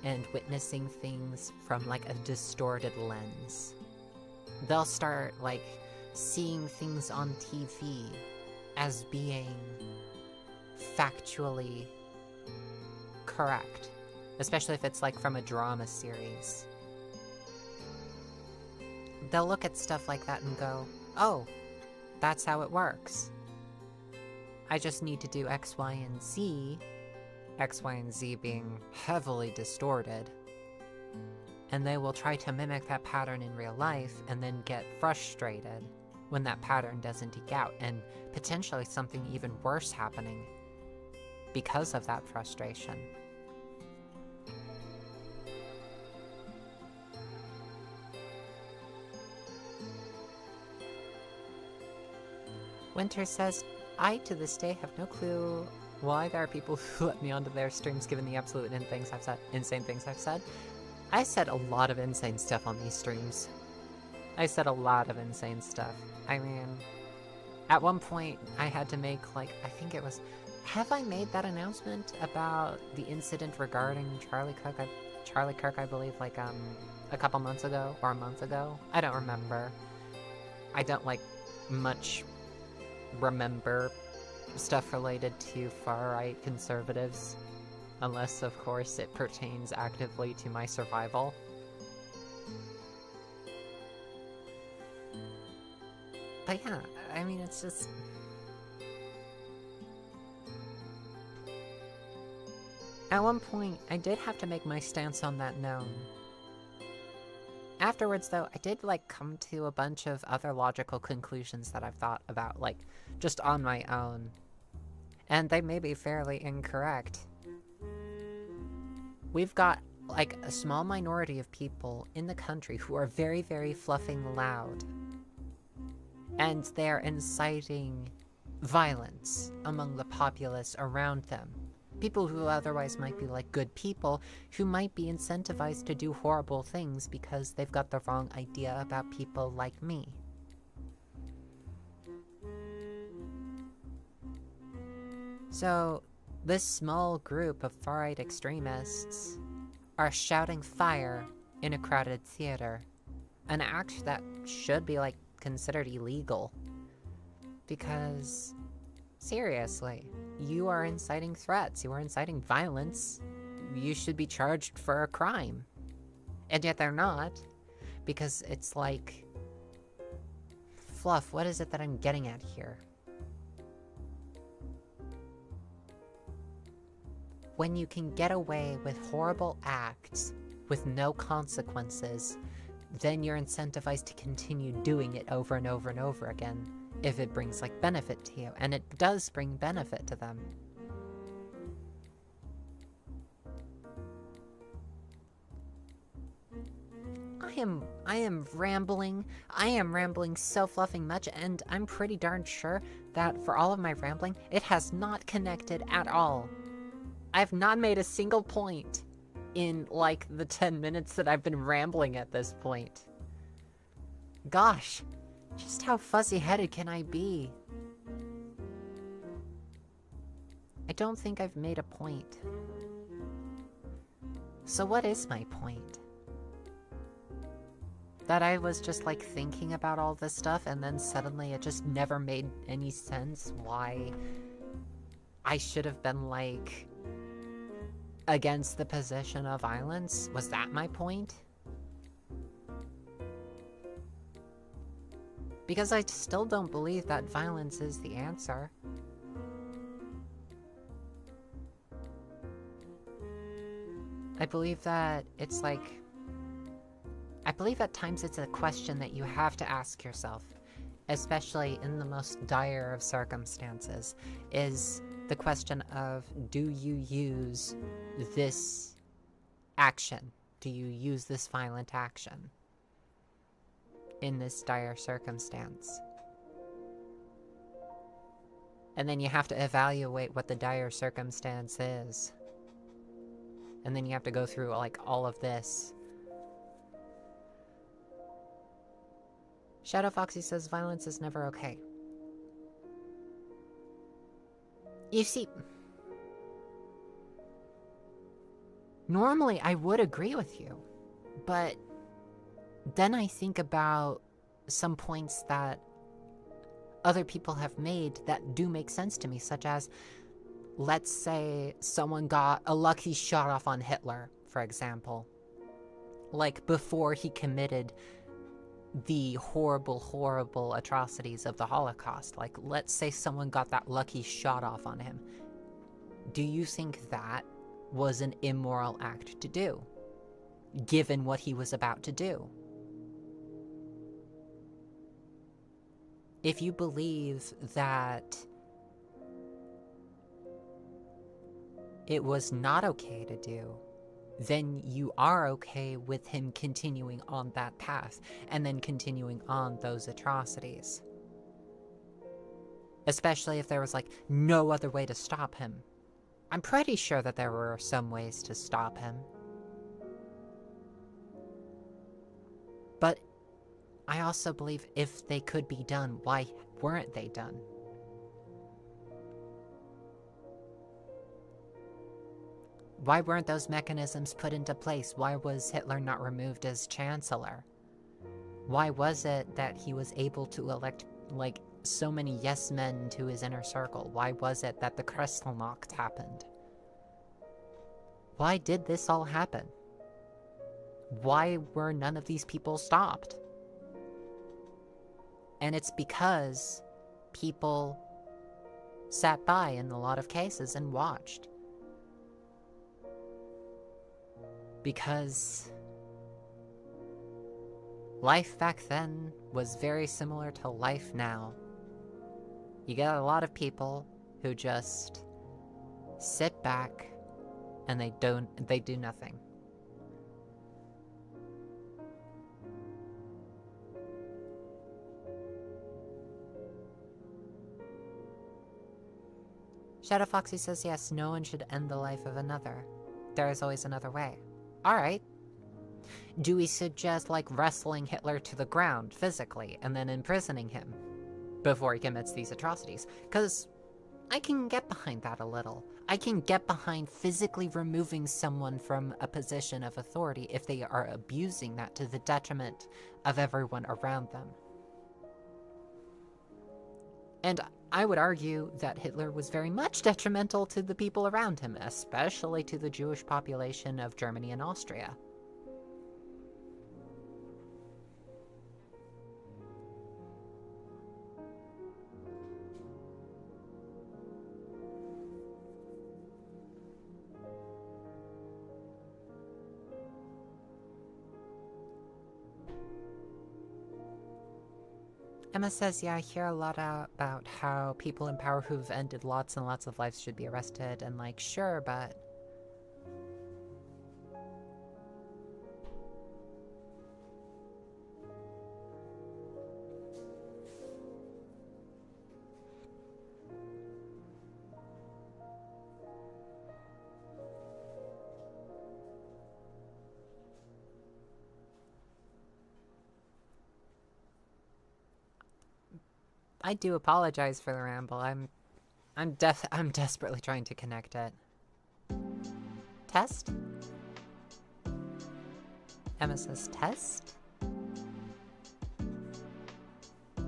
and witnessing things from, like, a distorted lens. They'll start, like, seeing things on TV as being factually correct, especially if it's like from a drama series. They'll look at stuff like that and go, oh, that's how it works. I just need to do X, Y, and Z, X, Y, and Z being heavily distorted, and they will try to mimic that pattern in real life and then get frustrated when that pattern doesn't eke out, and potentially something even worse happening because of that frustration. Winter says, I to this day have no clue why there are people who let me onto their streams given the absolute insane things I've said. I said a lot of insane stuff on these streams. I said a lot of insane stuff. I mean, at one point I had to make, like, I think it was... Have I made that announcement about the incident regarding Charlie Kirk, I believe, like, a couple months ago, or a month ago? I don't remember. I don't, like, much remember stuff related to far-right conservatives, unless, of course, it pertains actively to my survival. But yeah, I mean, it's just... At one point, I did have to make my stance on that known. Afterwards, though, I did, like, come to a bunch of other logical conclusions that I've thought about, like, just on my own. And they may be fairly incorrect. We've got, like, a small minority of people in the country who are very, very fluffing loud. And they're inciting violence among the populace around them. People who otherwise might be, like, good people, who might be incentivized to do horrible things because they've got the wrong idea about people like me. So, this small group of far-right extremists are shouting fire in a crowded theater. An act that should be, like, considered illegal. Because, seriously, you are inciting threats, you are inciting violence, you should be charged for a crime. And yet they're not, because it's like... Fluff, what is it that I'm getting at here? When you can get away with horrible acts with no consequences, then you're incentivized to continue doing it over and over and over again, if it brings, like, benefit to you. And it does bring benefit to them. I am rambling. I am rambling so fluffing much, and I'm pretty darn sure that for all of my rambling, it has not connected at all. I've not made a single point in, like, the 10 minutes that I've been rambling at this point. Gosh, just how fuzzy-headed can I be? I don't think I've made a point. So what is my point? That I was just, like, thinking about all this stuff, and then suddenly it just never made any sense why I should have been, like, against the position of violence? Was that my point? Because I still don't believe that violence is the answer. I believe that it's like... I believe at times it's a question that you have to ask yourself, especially in the most dire of circumstances, is the question of, do you use this action? Do you use this violent action in this dire circumstance? And then you have to evaluate what the dire circumstance is. And then you have to go through, like, all of this. Shadow Foxy says violence is never okay. You see, normally I would agree with you, but then I think about some points that other people have made that do make sense to me, such as, let's say someone got a lucky shot off on Hitler, for example. Like, before he committed the horrible, horrible atrocities of the Holocaust. Like, let's say someone got that lucky shot off on him. Do you think that was an immoral act to do, given what he was about to do? If you believe that it was not okay to do, then you are okay with him continuing on that path and then continuing on those atrocities. Especially if there was, like, no other way to stop him. I'm pretty sure that there were some ways to stop him. But I also believe if they could be done, why weren't they done? Why weren't those mechanisms put into place? Why was Hitler not removed as chancellor? Why was it that he was able to elect, like, so many yes men to his inner circle? Why was it that the Kristallnacht happened? Why did this all happen? Why were none of these people stopped? And it's because people sat by in a lot of cases and watched. Because life back then was very similar to life now. You get a lot of people who just sit back and they do nothing. Shadow Foxy says yes, no one should end the life of another. There is always another way. Alright. Do we suggest, like, wrestling Hitler to the ground physically and then imprisoning him before he commits these atrocities? Because I can get behind that a little. I can get behind physically removing someone from a position of authority if they are abusing that to the detriment of everyone around them. And I would argue that Hitler was very much detrimental to the people around him, especially to the Jewish population of Germany and Austria. Emma says, yeah, I hear a lot about how people in power who've ended lots and lots of lives should be arrested, and like, sure, but... I do apologize for the ramble. I'm desperately trying to connect it. Test? Emma says test?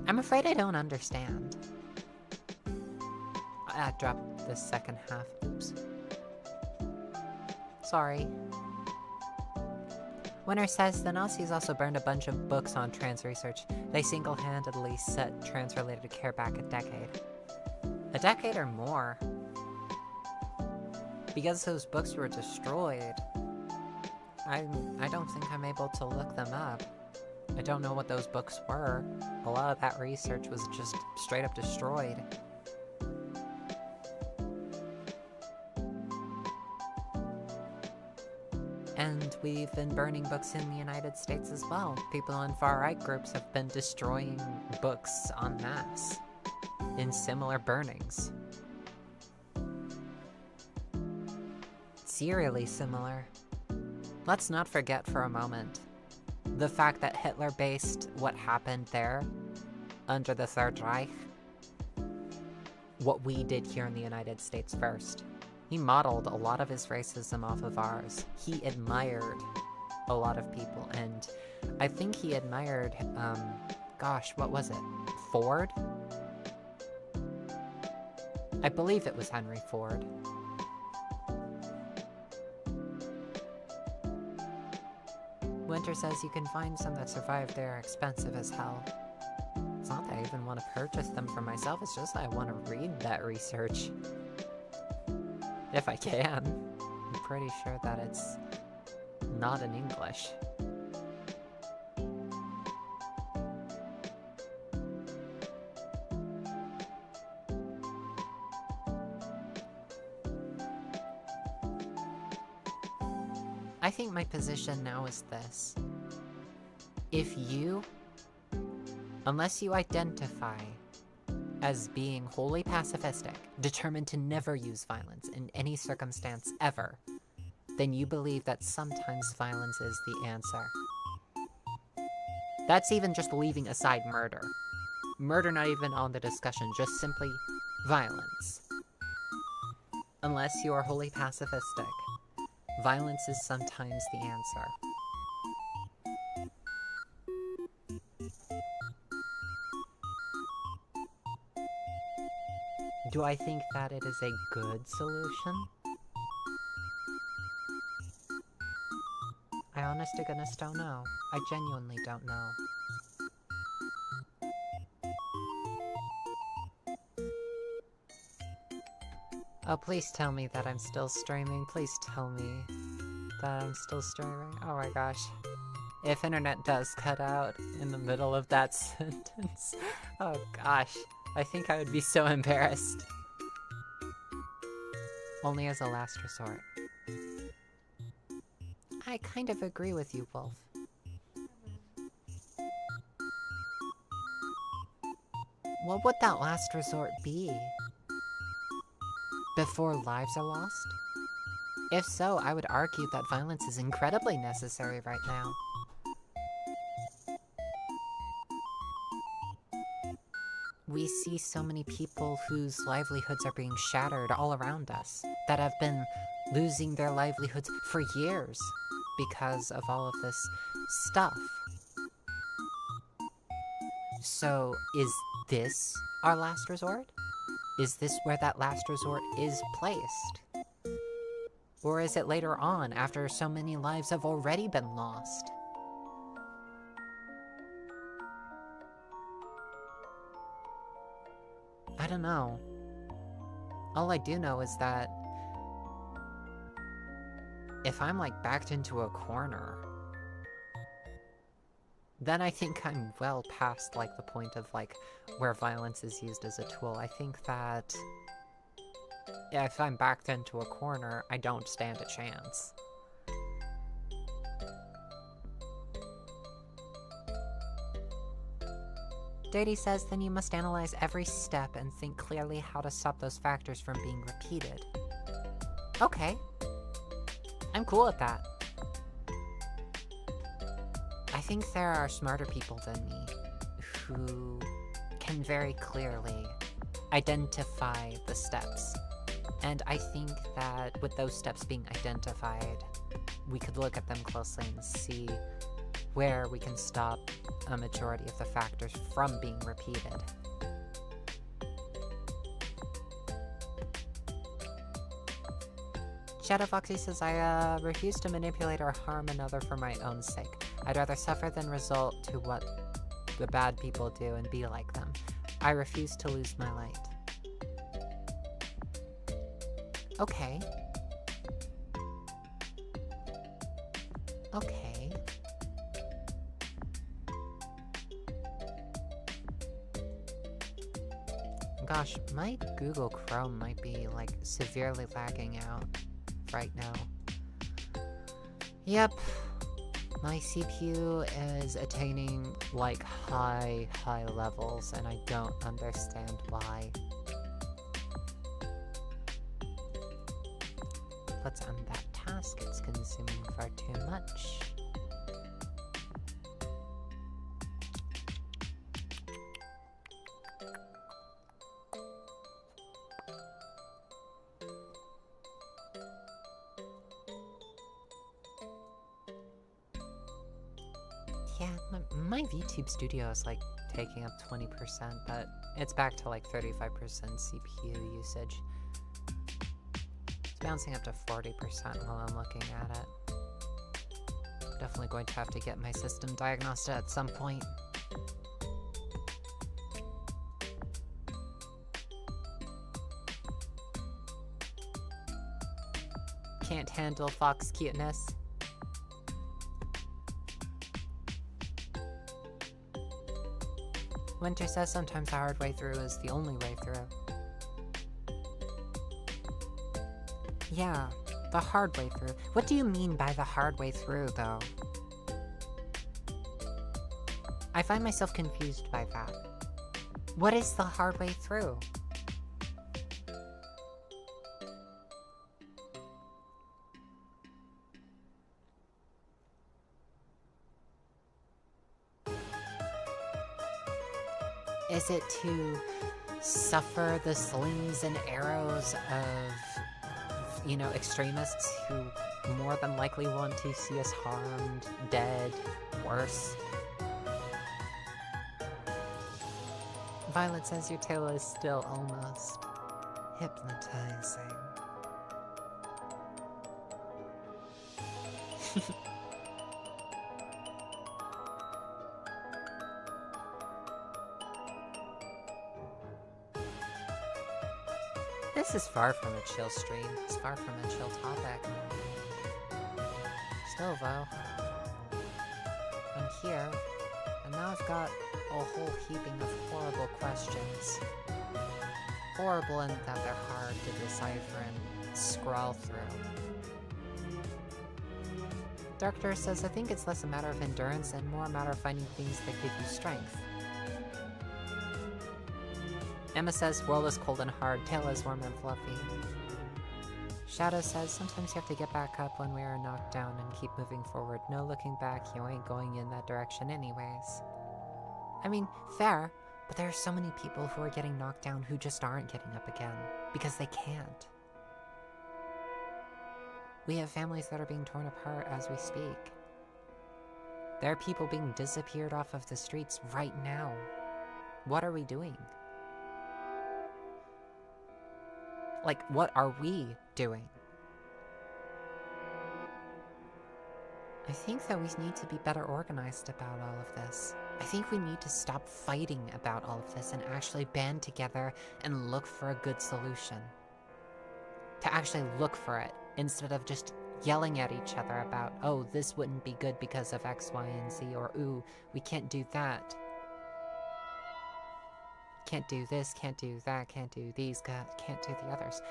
I'm afraid I don't understand. I dropped the second half. Oops. Sorry. Winner says the Nazis also burned a bunch of books on trans research. They single-handedly set trans-related care back a decade. A decade or more. Because those books were destroyed, I don't think I'm able to look them up. I don't know what those books were. A lot of that research was just straight up destroyed. And we've been burning books in the United States as well. People in far-right groups have been destroying books en masse in similar burnings. It's eerily similar. Let's not forget for a moment the fact that Hitler based what happened there under the Third Reich, what we did here in the United States first. He modeled a lot of his racism off of ours. He admired a lot of people, and I think he admired, gosh, what was it? Ford? I believe it was Henry Ford. Winter says you can find some that survive. They're expensive as hell. It's not that I even want to purchase them for myself, it's just that I want to read that research. If I can. I'm pretty sure that it's not in English. I think my position now is this. If you, unless you identify as being wholly pacifistic, determined to never use violence in any circumstance ever, then you believe that sometimes violence is the answer. That's even just leaving aside murder. Murder not even on the discussion, just simply violence. Unless you are wholly pacifistic, violence is sometimes the answer. Do I think that it is a good solution? I honest to goodness don't know. I genuinely don't know. Oh, please tell me that I'm still streaming. Please tell me that I'm still streaming. Oh my gosh. If internet does cut out in the middle of that sentence, oh gosh. I think I would be so embarrassed. Only as a last resort. I kind of agree with you, Wolf. What would that last resort be? Before lives are lost? If so, I would argue that violence is incredibly necessary right now. We see so many people whose livelihoods are being shattered all around us, that have been losing their livelihoods for years because of all of this stuff. So, is this our last resort? Is this where that last resort is placed? Or is it later on, after so many lives have already been lost? I don't know. All I do know is that if I'm like backed into a corner, then I think I'm well past like the point of like where violence is used as a tool. I think that if I'm backed into a corner, I don't stand a chance. Dirty says, then you must analyze every step and think clearly how to stop those factors from being repeated. Okay. I'm cool with that. I think there are smarter people than me who can very clearly identify the steps. And I think that with those steps being identified, we could look at them closely and see where we can stop a majority of the factors from being repeated. Shadow Foxy says, I refuse to manipulate or harm another for my own sake. I'd rather suffer than result to what the bad people do and be like them. I refuse to lose my light. Okay. Okay. Gosh, my Google Chrome might be, like, severely lagging out right now. Yep. My CPU is attaining, like, high levels, and I don't understand why. Let's end that task. It's consuming far too much. Yeah, my VTube studio is like taking up 20%, but it's back to like 35% CPU usage. It's bouncing up to 40% while I'm looking at it. Definitely going to have to get my system diagnosed at some point. Can't handle fox cuteness. Winter says sometimes the hard way through is the only way through. Yeah, the hard way through. What do you mean by the hard way through, though? I find myself confused by that. What is the hard way through? Is it to suffer the slings and arrows of, you know, extremists who more than likely want to see us harmed, dead, worse? Violet says your tail is still almost hypnotizing. This is far from a chill stream. It's far from a chill topic. Still, though, I'm here, and now I've got a whole heaping of horrible questions. Horrible in that they're hard to decipher and scroll through. Doctor says, I think it's less a matter of endurance and more a matter of finding things that give you strength. Emma says, world is cold and hard, tail is warm and fluffy. Shadow says, sometimes you have to get back up when we are knocked down and keep moving forward. No looking back, you ain't going in that direction anyways. I mean, fair, but there are so many people who are getting knocked down who just aren't getting up again, because they can't. We have families that are being torn apart as we speak. There are people being disappeared off of the streets right now. What are we doing? Like, what are we doing? I think that we need to be better organized about all of this. I think we need to stop fighting about all of this and actually band together and look for a good solution. To actually look for it, instead of just yelling at each other about, oh, this wouldn't be good because of X, Y, and Z, or ooh, we can't do that. Can't do this, can't do that, can't do these, can't do the others.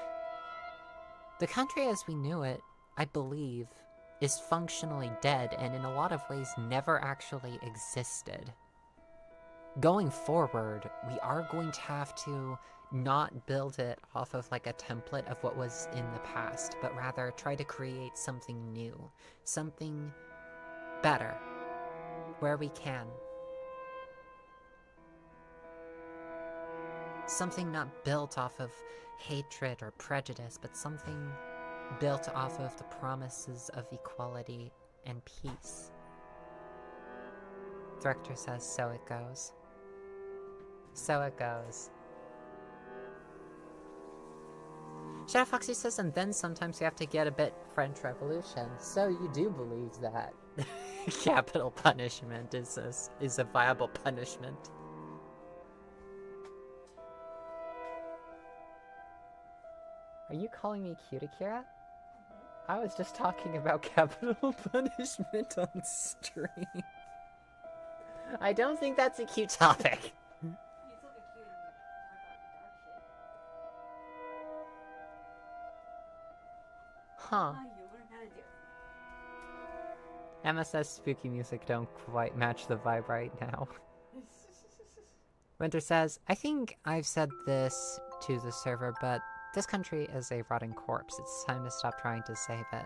The country as we knew it, I believe, is functionally dead and in a lot of ways never actually existed. Going forward, we are going to have to not build it off of like a template of what was in the past, but rather try to create something new, something better, where we can. Something not built off of hatred or prejudice, but something built off of the promises of equality and peace. Director says, so it goes. So it goes. Shadow Foxy says, and then sometimes you have to get a bit French Revolution. So you do believe that capital punishment is a viable punishment. Are you calling me Cutiefox? I was just talking about capital punishment on stream. I don't think that's a cute topic. Huh. Emma says spooky music don't quite match the vibe right now. Winter says, I think I've said this to the server, but this country is a rotting corpse. It's time to stop trying to save it.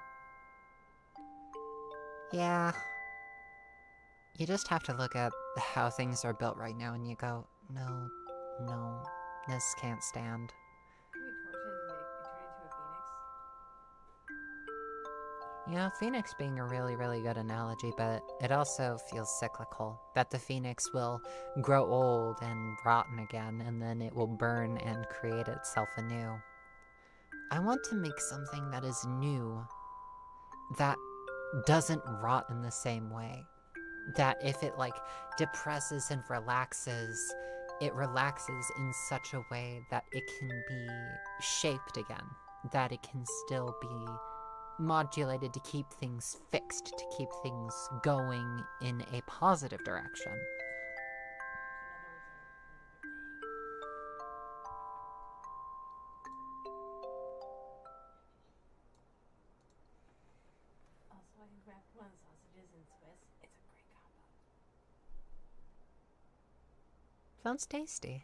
Yeah. You just have to look at how things are built right now and you go, no, this can't stand. Yeah, Phoenix being a really, really good analogy, but it also feels cyclical. That the Phoenix will grow old and rotten again, and then it will burn and create itself anew. I want to make something that is new, that doesn't rot in the same way. That if it, like, depresses and relaxes, it relaxes in such a way that it can be shaped again. That it can still be modulated to keep things fixed, to keep things going in a positive direction. Also, I grabbed one sausages and Swiss. It's a great combo. Sounds tasty.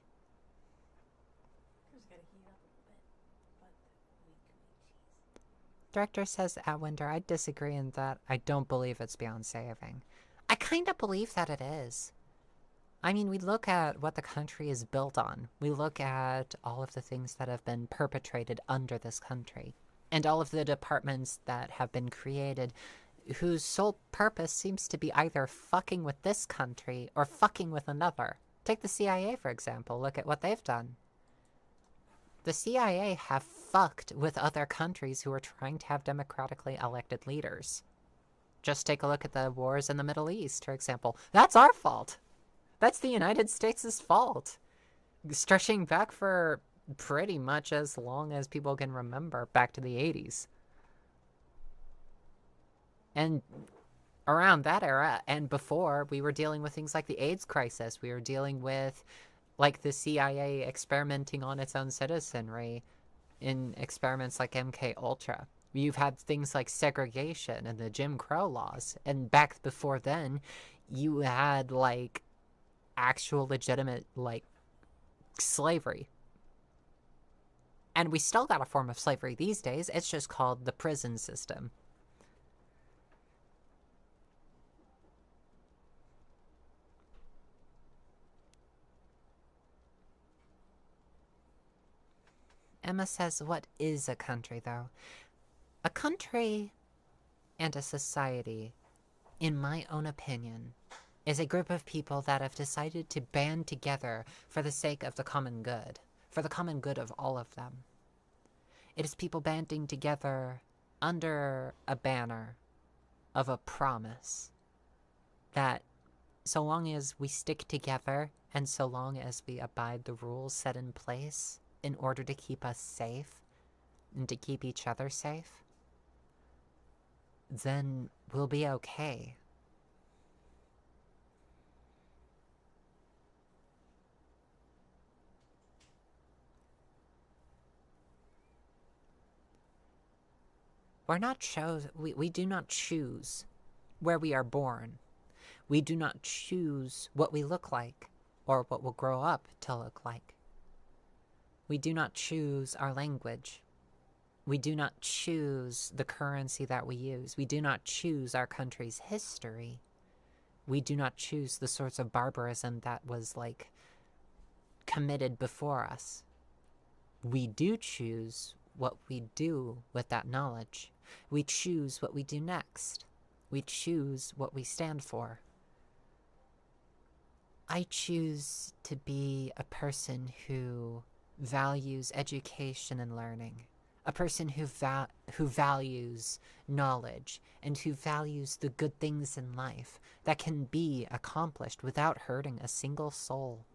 Just gotta heat up a little bit. But weak cheese. Director says at Winder, I disagree in that I don't believe it's beyond saving. I kind of believe that it is. I mean, we look at what the country is built on. We look at all of the things that have been perpetrated under this country. And all of the departments that have been created whose sole purpose seems to be either fucking with this country or fucking with another. Take the CIA, for example. Look at what they've done. The CIA have fucked with other countries who are trying to have democratically elected leaders. Just take a look at the wars in the Middle East, for example. That's our fault. That's the United States' fault. Stretching back for pretty much as long as people can remember, back to the 80s. And around that era and before, we were dealing with things like the AIDS crisis. We were dealing with, like, the CIA experimenting on its own citizenry in experiments like MK Ultra. You've had things like segregation and the Jim Crow laws. And back before then, you had, like, actual legitimate, like, slavery. And we still got a form of slavery these days. It's just called the prison system. Emma says, what is a country, though? A country and a society, in my own opinion, is a group of people that have decided to band together for the sake of the common good, for the common good of all of them. It is people banding together under a banner of a promise that so long as we stick together and so long as we abide the rules set in place in order to keep us safe and to keep each other safe, then we'll be okay. We're not we do not choose where we are born. We do not choose what we look like or what we'll grow up to look like. We do not choose our language. We do not choose the currency that we use. We do not choose our country's history. We do not choose the sorts of barbarism that was, like, committed before us. We do choose what we do with that knowledge. We choose what we do next. We choose what we stand for. I choose to be a person who values education and learning, a person who values knowledge and who values the good things in life that can be accomplished without hurting a single soul.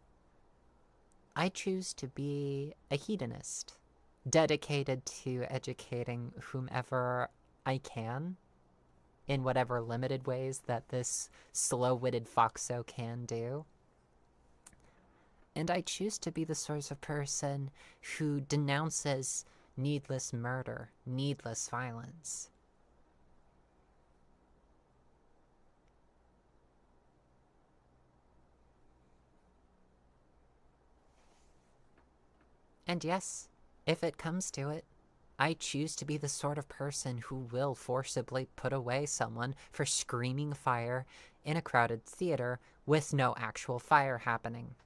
I choose to be a hedonist, dedicated to educating whomever I can in whatever limited ways that this slow-witted foxo can do. And I choose to be the sort of person who denounces needless murder, needless violence. And yes, if it comes to it, I choose to be the sort of person who will forcibly put away someone for screaming fire in a crowded theater with no actual fire happening.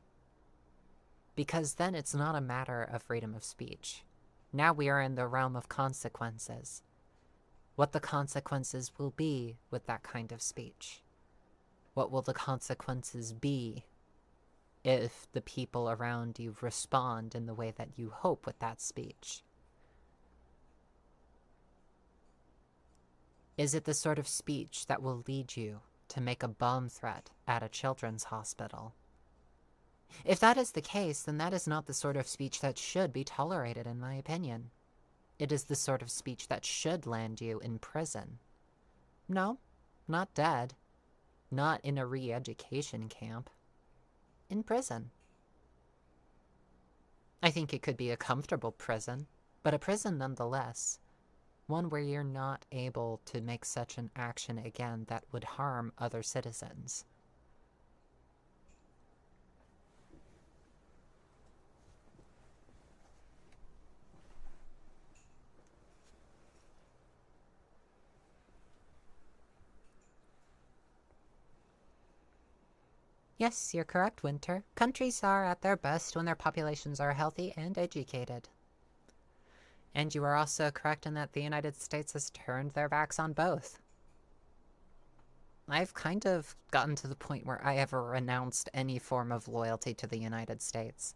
Because then it's not a matter of freedom of speech. Now we are in the realm of consequences. what the consequences will be with that kind of speech. What will the consequences be if the people around you respond in the way that you hope with that speech? Is it the sort of speech that will lead you to make a bomb threat at a children's hospital? If that is the case, then that is not the sort of speech that should be tolerated, in my opinion. It is the sort of speech that should land you in prison. No, not dead. Not in a re-education camp. In prison. I think it could be a comfortable prison, but a prison nonetheless. One where you're not able to make such an action again that would harm other citizens. Yes, you're correct, Winter. Countries are at their best when their populations are healthy and educated. And you are also correct in that the United States has turned their backs on both. I've kind of gotten to the point where I have renounced any form of loyalty to the United States.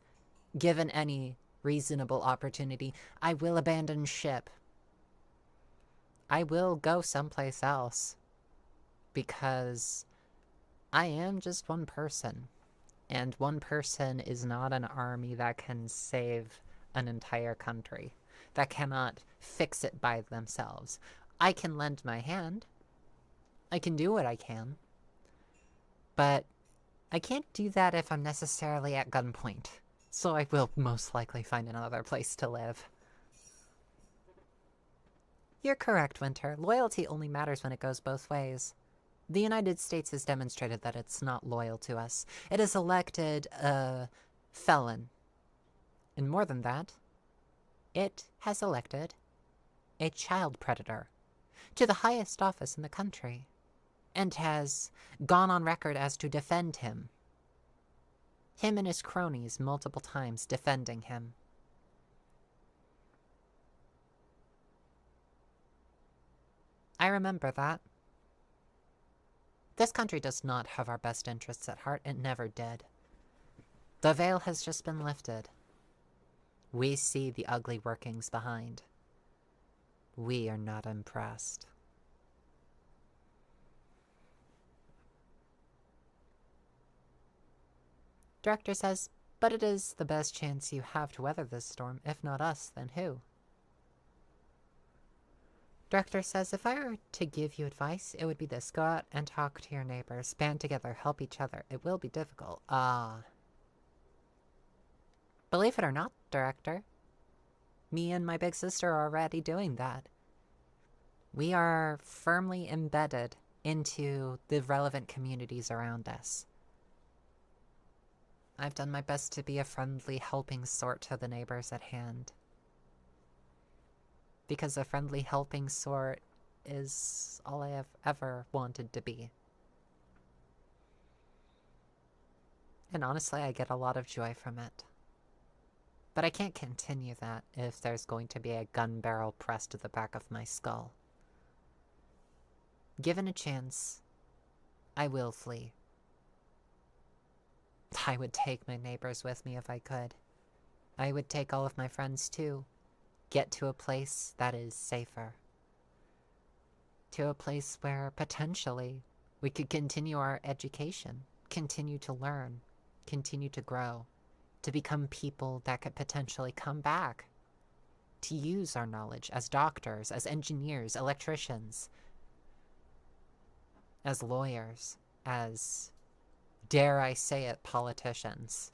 Given any reasonable opportunity, I will abandon ship. I will go someplace else. Because I am just one person. And one person is not an army that can save an entire country. That cannot fix it by themselves. I can lend my hand. I can do what I can. But I can't do that if I'm necessarily at gunpoint. So I will most likely find another place to live. You're correct, Winter. Loyalty only matters when it goes both ways. The United States has demonstrated that it's not loyal to us. It has elected a felon. And more than that, it has elected a child predator to the highest office in the country, and has gone on record as to defend him. Him and his cronies multiple times defending him. I remember that. This country does not have our best interests at heart. It never did. The veil has just been lifted. We see the ugly workings behind. We are not impressed. Director says, but it is the best chance you have to weather this storm. If not us, then who? Director says, if I were to give you advice, it would be this. Go out and talk to your neighbors. Band together. Help each other. It will be difficult. Believe it or not, Director, me and my big sister are already doing that. We are firmly embedded into the relevant communities around us. I've done my best to be a friendly, helping sort to the neighbors at hand. Because a friendly, helping sort is all I have ever wanted to be. And honestly, I get a lot of joy from it. But I can't continue that if there's going to be a gun barrel pressed to the back of my skull. Given a chance, I will flee. I would take my neighbors with me if I could. I would take all of my friends too. Get to a place that is safer. To a place where potentially we could continue our education, continue to learn, continue to grow, to become people that could potentially come back, to use our knowledge as doctors, as engineers, electricians, as lawyers, as, dare I say it, politicians.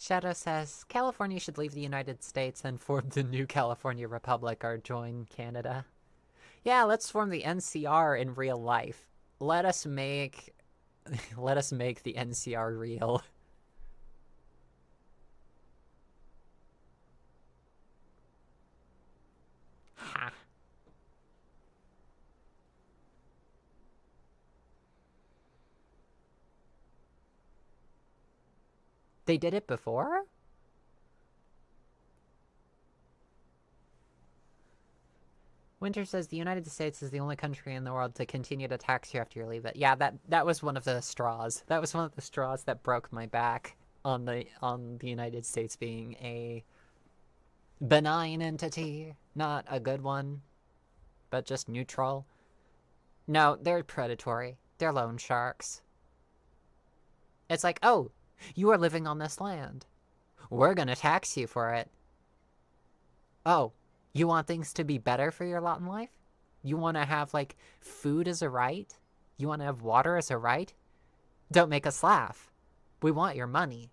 Shadow says, California should leave the United States and form the new California Republic or join Canada. Yeah, let's form the NCR in real life. Let us make the NCR real. They did it before? Winter says the United States is the only country in the world to continue to tax you after you leave it. Yeah, that was one of the straws. That was one of the straws that broke my back on the United States being a benign entity, not a good one, but just neutral. No, they're predatory. They're loan sharks. It's like, oh, you are living on this land. We're gonna tax you for it. Oh, you want things to be better for your lot in life? You want to have, like, food as a right? You want to have water as a right? Don't make us laugh. We want your money.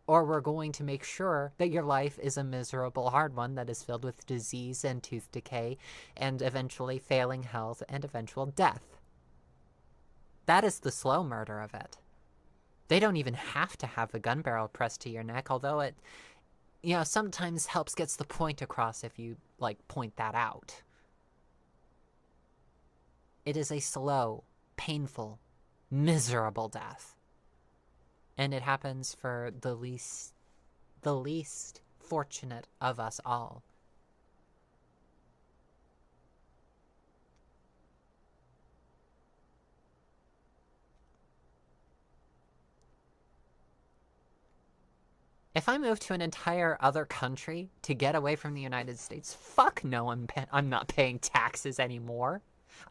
Or we're going to make sure that your life is a miserable, hard one that is filled with disease and tooth decay and eventually failing health and eventual death. That is the slow murder of it. They don't even have to have a gun barrel pressed to your neck, although it, you know, sometimes helps gets the point across if you, like, point that out. It is a slow, painful, miserable death. And it happens for the least fortunate of us all. If I move to an entire other country to get away from the United States, fuck no, I'm not paying taxes anymore.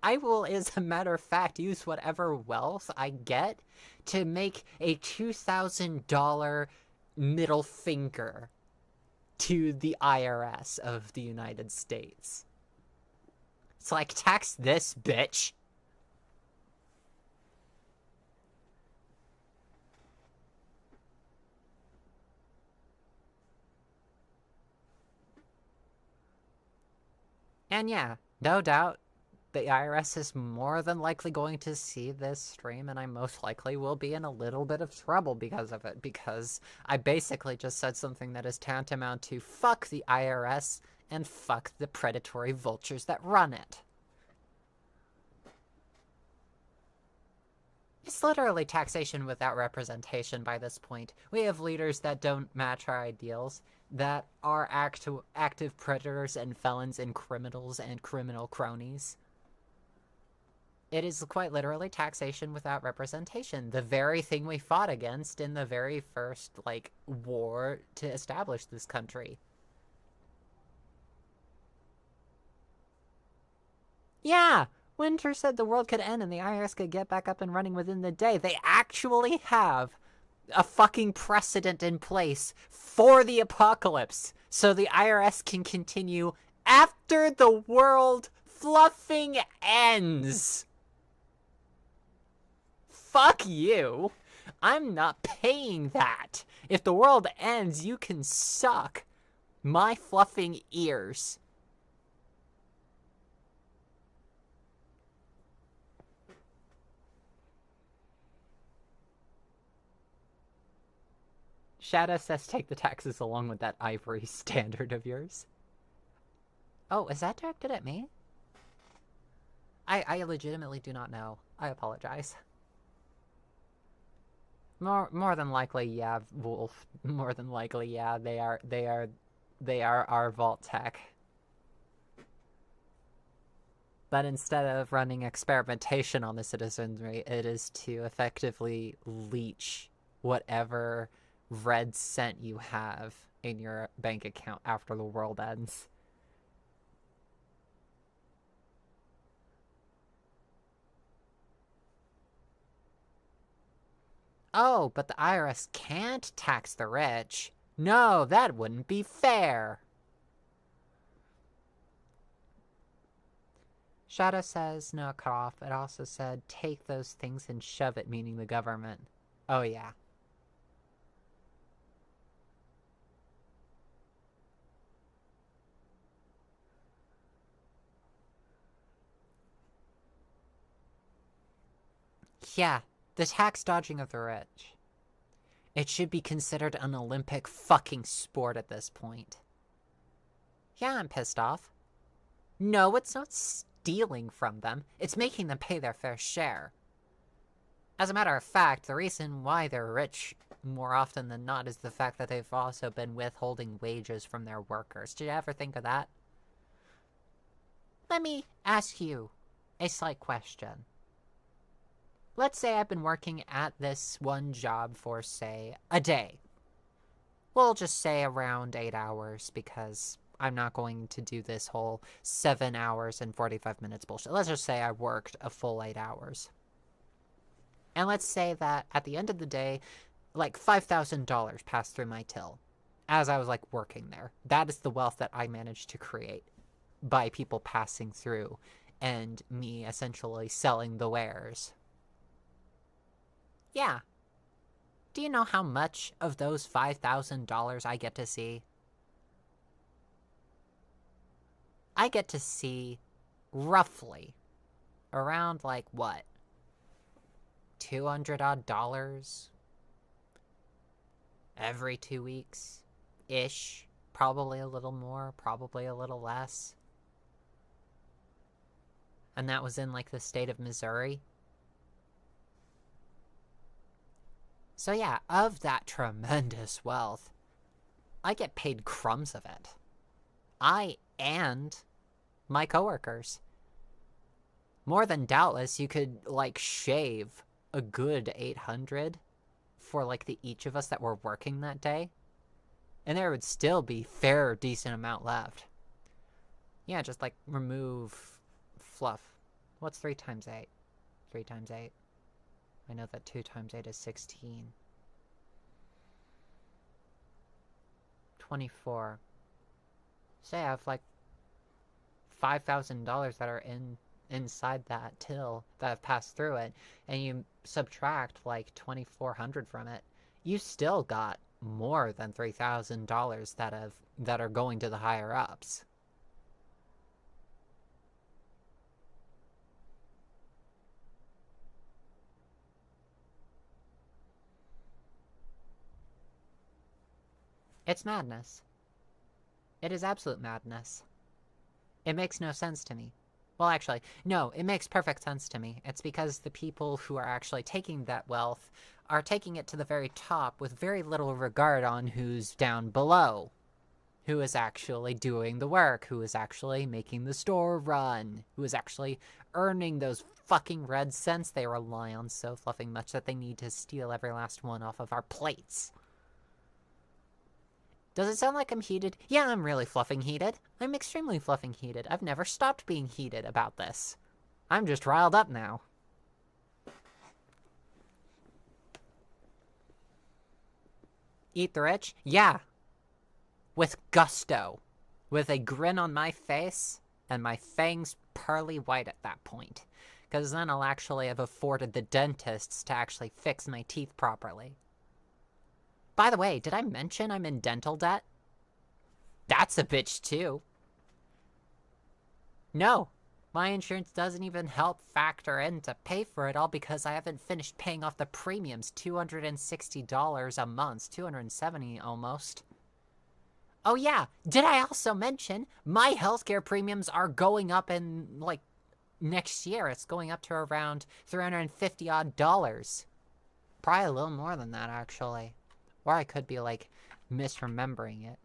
I will, as a matter of fact, use whatever wealth I get to make a $2,000 middle finger to the IRS of the United States. It's like, tax this, bitch. And yeah, no doubt, the IRS is more than likely going to see this stream, and I most likely will be in a little bit of trouble because of it, because I basically just said something that is tantamount to fuck the IRS and fuck the predatory vultures that run it. It's literally taxation without representation by this point. We have leaders that don't match our ideals, that are active predators and felons and criminals and criminal cronies. It is quite literally taxation without representation. The very thing we fought against in the very first, like, war to establish this country. Yeah! Winter said the world could end and the IRS could get back up and running within the day. They actually have a fucking precedent in place for the apocalypse, so the IRS can continue after the world fluffing ends. Fuck you. I'm not paying that. If the world ends, you can suck my fluffing ears. Shadow says take the taxes along with that ivory standard of yours. Oh, is that directed at me? I legitimately do not know. I apologize. More than likely, yeah, Wolf. More than likely, yeah, they are our vault tech. But instead of running experimentation on the citizenry, it is to effectively leech whatever red cent you have in your bank account after the world ends. Oh, but the IRS can't tax the rich. No, that wouldn't be fair. Shadow says, no, cut off. It also said, take those things and shove it, meaning the government. Oh, yeah. Yeah, the tax dodging of the rich. It should be considered an Olympic fucking sport at this point. Yeah, I'm pissed off. No, it's not stealing from them. It's making them pay their fair share. As a matter of fact, the reason why they're rich more often than not is the fact that they've also been withholding wages from their workers. Did you ever think of that? Let me ask you a slight question. Let's say I've been working at this one job for, say, a day. We'll just say around 8 hours, because I'm not going to do this whole 7 hours and 45 minutes bullshit. Let's just say I worked a full 8 hours. And let's say that at the end of the day, like $5,000 passed through my till as I was like working there. That is the wealth that I managed to create by people passing through and me essentially selling the wares. Yeah. Do you know how much of those $5,000 I get to see? I get to see roughly around like what? $200 odd every 2 weeks ish. Probably a little more, probably a little less. And that was in like the state of Missouri. So yeah, of that tremendous wealth, I get paid crumbs of it. I and my coworkers. More than doubtless, you could like shave a good 800 for like the each of us that were working that day, and there would still be fair decent amount left. Yeah, just like remove fluff. What's 3 times 8? 3 times 8. I know that 2 times 8 is 16. 24. Say I have like $5,000 that are inside that till that have passed through it, and you subtract like $2,400 from it, you still got more than $3,000 that are going to the higher ups. It's madness. It is absolute madness. It makes no sense to me. Well, actually, no, it makes perfect sense to me. It's because the people who are actually taking that wealth are taking it to the very top with very little regard on who's down below. Who is actually doing the work, who is actually making the store run, who is actually earning those fucking red cents they rely on so fluffing much that they need to steal every last one off of our plates. Does it sound like I'm heated? Yeah, I'm really fluffing heated. I'm extremely fluffing heated. I've never stopped being heated about this. I'm just riled up now. Eat the rich? Yeah. With gusto. With a grin on my face, and my fangs pearly white at that point. Because then I'll actually have afforded the dentists to actually fix my teeth properly. By the way, did I mention I'm in dental debt? That's a bitch too. No, my insurance doesn't even help factor in to pay for it all because I haven't finished paying off the premiums. $260 a month, $270 almost. Oh yeah, did I also mention my healthcare premiums are going up in like next year? It's going up to around $350 odd. Probably a little more than that actually. Or I could be, like, misremembering it.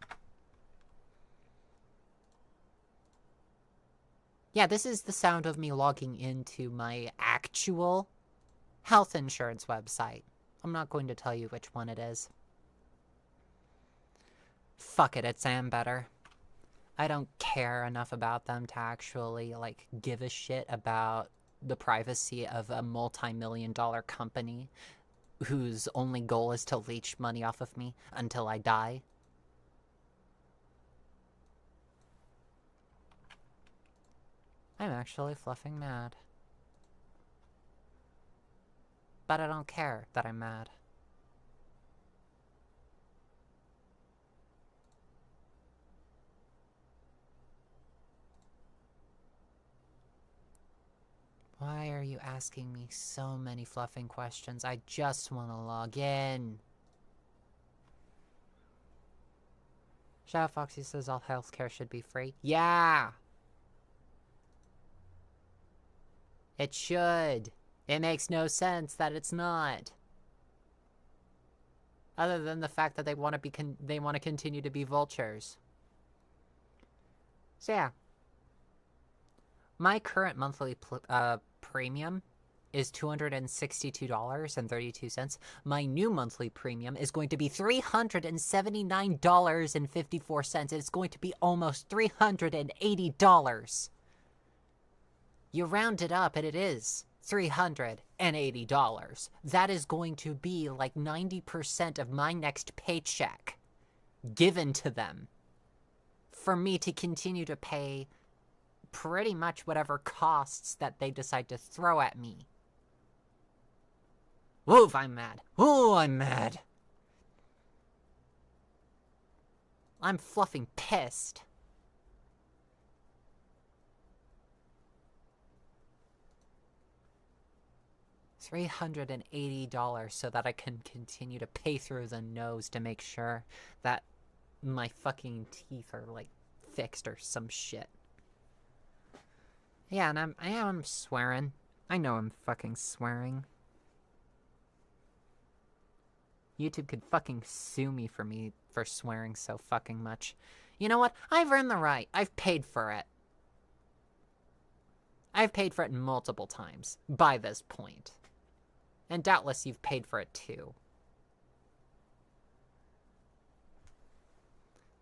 Yeah, this is the sound of me logging into my actual health insurance website. I'm not going to tell you which one it is. Fuck it, it's Ambetter. I don't care enough about them to actually, like, give a shit about the privacy of a multi-million-dollar company whose only goal is to leech money off of me until I die. I'm actually fluffing mad. But I don't care that I'm mad. Why are you asking me so many fluffing questions? I just want to log in. Shadow Foxy says all healthcare should be free. Yeah! It should. It makes no sense that it's not. Other than the fact that they want to continue to be vultures. So yeah. My current monthly premium is $262.32. My new monthly premium is going to be $379.54. It's going to be almost $380. You round it up and it is $380. That is going to be like 90% of my next paycheck given to them for me to continue to pay pretty much whatever costs that they decide to throw at me. Woof, I'm mad. Ooh, I'm mad. I'm fluffing pissed. $380 so that I can continue to pay through the nose to make sure that my fucking teeth are, like, fixed or some shit. Yeah, and I'm swearing. I know I'm fucking swearing. YouTube could fucking sue me for swearing so fucking much. You know what? I've earned the right. I've paid for it. I've paid for it multiple times by this point. And doubtless you've paid for it too.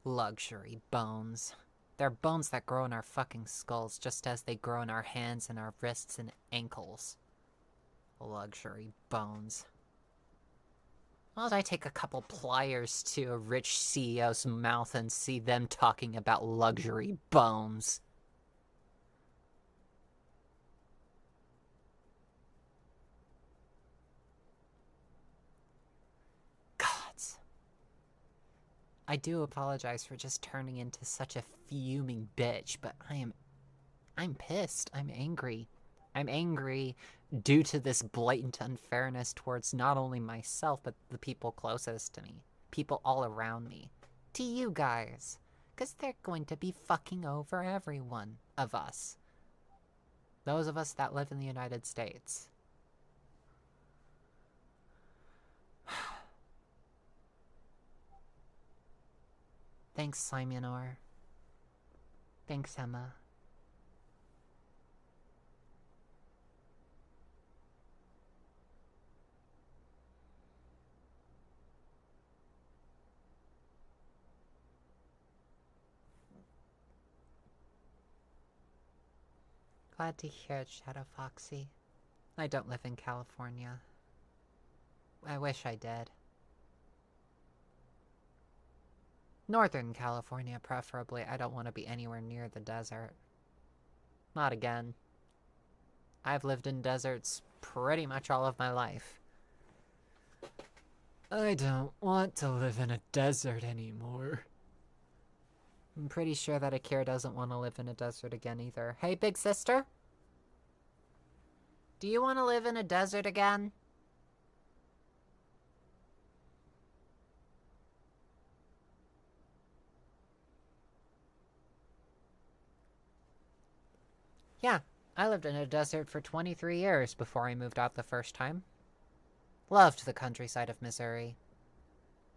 Luxury bones. They're bones that grow in our fucking skulls just as they grow in our hands and our wrists and ankles. Luxury bones. Why don't I take a couple pliers to a rich CEO's mouth and see them talking about luxury bones? Gods. I do apologize for just turning into such a fuming bitch, but I'm pissed. I'm angry. I'm angry due to this blatant unfairness towards not only myself, but the people closest to me. People all around me. To you guys. Because they're going to be fucking over every one of us. Those of us that live in the United States. Thanks, Simonor. Thanks, Emma. Glad to hear it, Shadow Foxy. I don't live in California. I wish I did. Northern California, preferably. I don't want to be anywhere near the desert. Not again. I've lived in deserts pretty much all of my life. I don't want to live in a desert anymore. I'm pretty sure that Akira doesn't want to live in a desert again either. Hey, big sister? Do you want to live in a desert again? Yeah, I lived in a desert for 23 years before I moved out the first time. Loved the countryside of Missouri.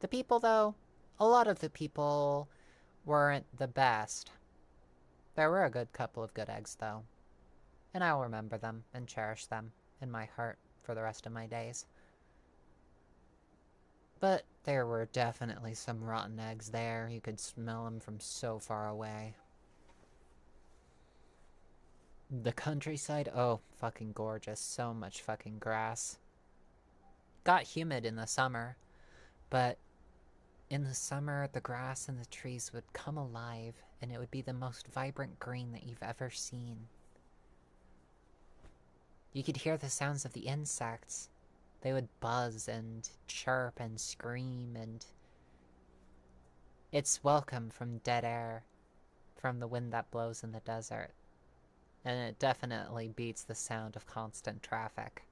The people, though, a lot of the people weren't the best. There were a good couple of good eggs, though. And I'll remember them and cherish them in my heart for the rest of my days. But there were definitely some rotten eggs there. You could smell them from so far away. The countryside, oh, fucking gorgeous. So much fucking grass. Got humid in the summer, but in the summer, the grass and the trees would come alive, and it would be the most vibrant green that you've ever seen. You could hear the sounds of the insects. They would buzz and chirp and scream, and it's welcome from dead air, from the wind that blows in the desert. And it definitely beats the sound of constant traffic.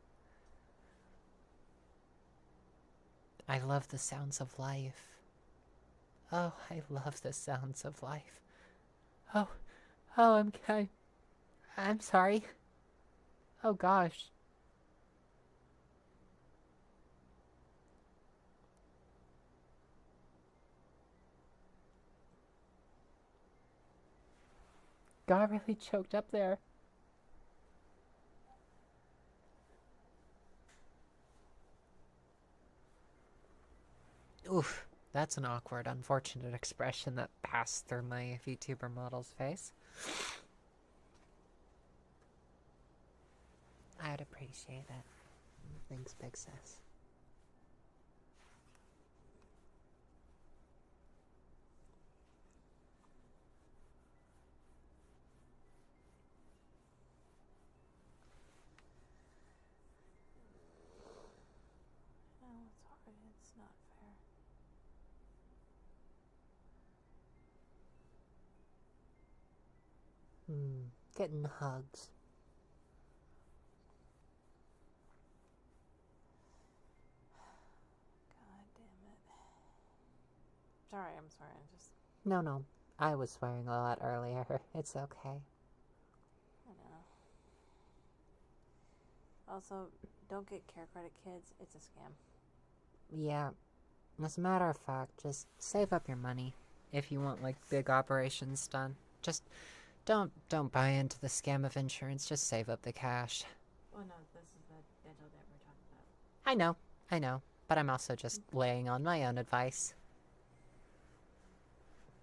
I love the sounds of life. Oh, I love the sounds of life. Oh, I'm sorry. Oh gosh. got really choked up there. Oof, that's an awkward, unfortunate expression that passed through my VTuber model's face. I'd appreciate it. Thanks, Big Sis. No, it's hard. It's not fair. Getting hugs. God damn it. Sorry, I'm sorry. I just... No. I was swearing a lot earlier. It's okay. I know. Also, don't get care credit, kids. It's a scam. Yeah. As a matter of fact, just save up your money if you want, like, big operations done. Just don't buy into the scam of insurance. Just save up the cash. Well, no, this is the dental that we're talking about. I know. But I'm also just laying on my own advice.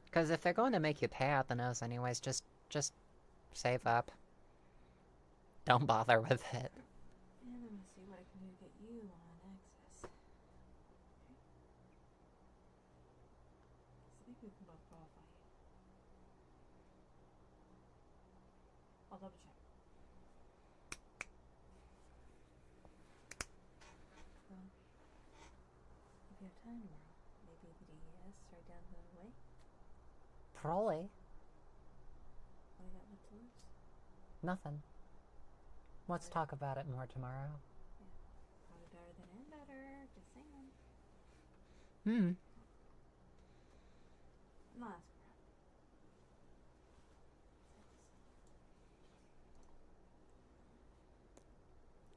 Because if they're going to make you pay out the nose anyways, just save up. Don't bother with it. And I'm gonna see what I can do to get you on access. I think we can both qualify. I'll double check. Well, if you have time tomorrow, maybe the DES right down the way. Probably. What do you got left to lose? Nothing. Let's talk about it more tomorrow. Yeah. Probably better than and better. Just saying. I'm not asking for help.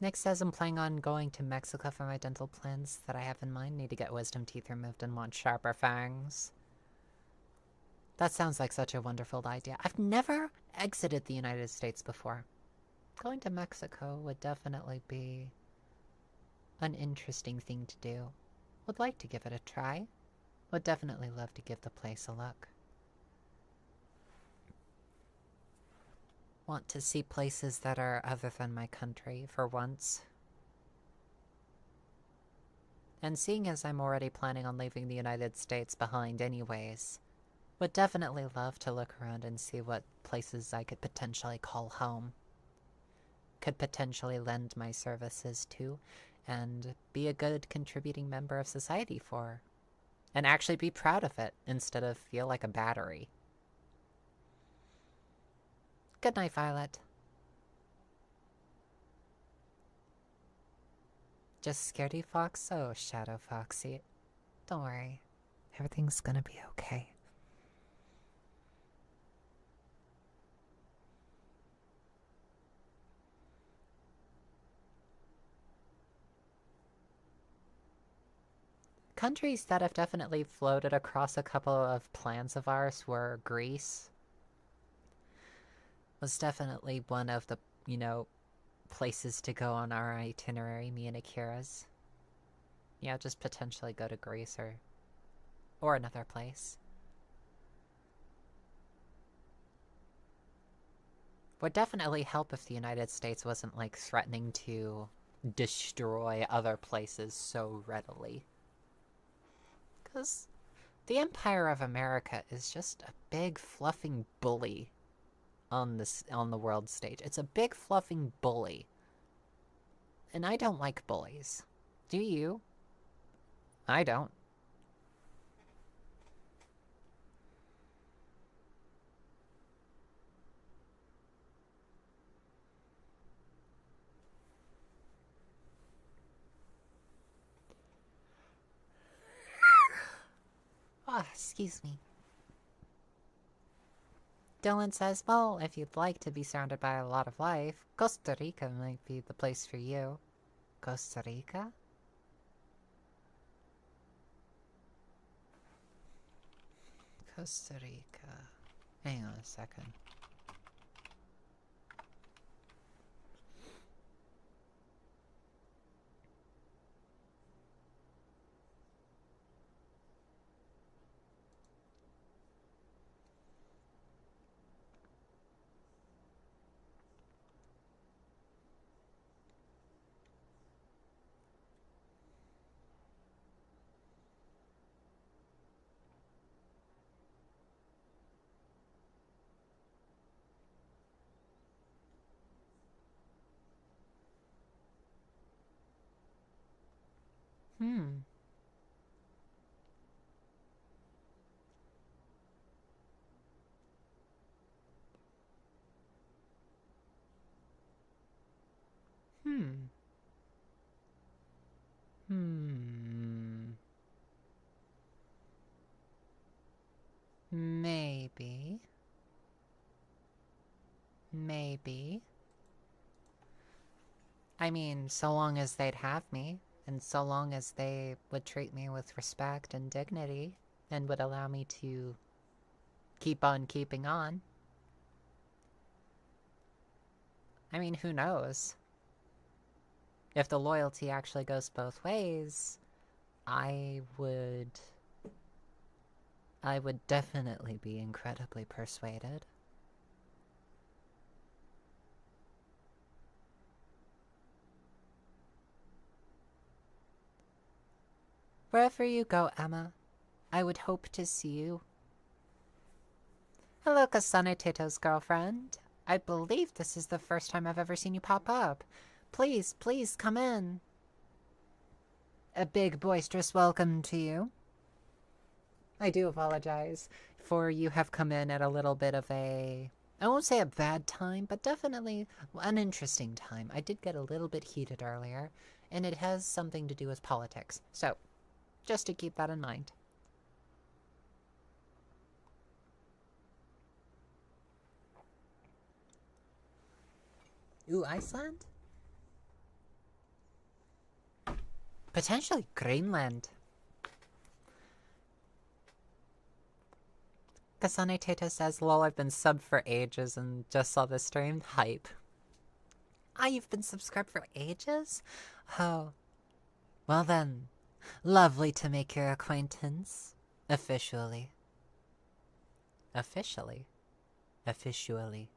Nick says I'm planning on going to Mexico for my dental plans that I have in mind. Need to get wisdom teeth removed and want sharper fangs. That sounds like such a wonderful idea. I've never exited the United States before. Going to Mexico would definitely be an interesting thing to do. Would like to give it a try. Would definitely love to give the place a look. Want to see places that are other than my country for once. And seeing as I'm already planning on leaving the United States behind anyways, would definitely love to look around and see what places I could potentially call home. Could potentially lend my services to, and be a good contributing member of society for. And actually be proud of it, instead of feel like a battery. Good night, Violet. Just scaredy fox? Oh, Shadow Foxy. Don't worry. Everything's gonna be okay. Countries that have definitely floated across a couple of plans of ours were Greece. Was definitely one of the, places to go on our itinerary, me and Akira's. Yeah, just potentially go to Greece or another place. Would definitely help if the United States wasn't, like, threatening to destroy other places so readily. Because the Empire of America is just a big fluffing bully on the world stage. It's a big fluffing bully. And I don't like bullies. Do you? I don't. Ah, excuse me. Dylan says, well, if you'd like to be surrounded by a lot of life, Costa Rica might be the place for you. Costa Rica? Costa Rica. Hang on a second. Hmm. Hmm. Hmm. Maybe. Maybe. I mean, so long as they'd have me, and so long as they would treat me with respect and dignity, and would allow me to keep on keeping on. I mean, who knows? If the loyalty actually goes both ways, I would definitely be incredibly persuaded. Wherever you go, Emma, I would hope to see you. Hello, Kasane Teto's girlfriend. I believe this is the first time I've ever seen you pop up. Please, please come in. A big boisterous welcome to you. I do apologize for you have come in at a little bit of a, I won't say a bad time, but definitely an interesting time. I did get a little bit heated earlier, and it has something to do with politics. So, just to keep that in mind. Ooh, Iceland? Potentially Greenland. Kasane Teta says, lol, I've been subbed for ages and just saw the stream. Hype. Ah, you've been subscribed for ages? Oh. Well then, lovely to make your acquaintance. Officially. Officially? Officially.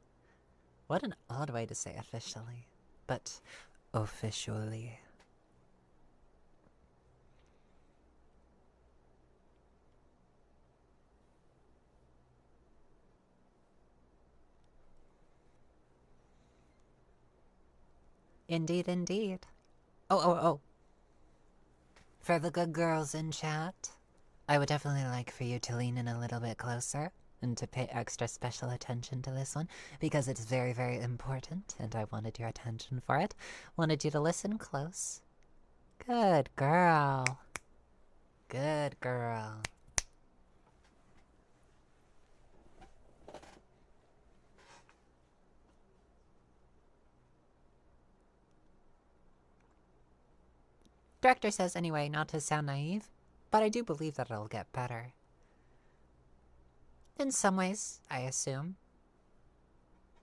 What an odd way to say officially. But officially. Indeed, indeed. Oh. For the good girls in chat, I would definitely like for you to lean in a little bit closer and to pay extra special attention to this one because it's very, very important and I wanted your attention for it. Wanted you to listen close. Good girl. Good girl. Director says anyway, not to sound naive, but I do believe that it'll get better. In some ways, I assume.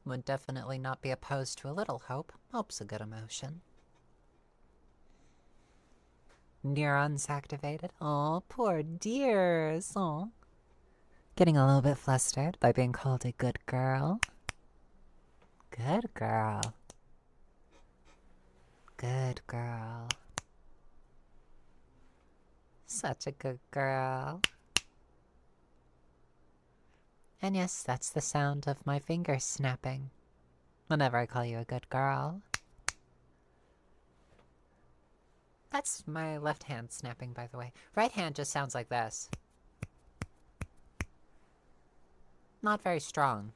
Would definitely not be opposed to a little hope. Hope's a good emotion. Neurons activated. Oh, poor dears. Oh. Getting a little bit flustered by being called a good girl. Good girl. Good girl. Such a good girl. And yes, that's the sound of my fingers snapping whenever I call you a good girl. That's my left hand snapping, by the way. Right hand just sounds like this. Not very strong.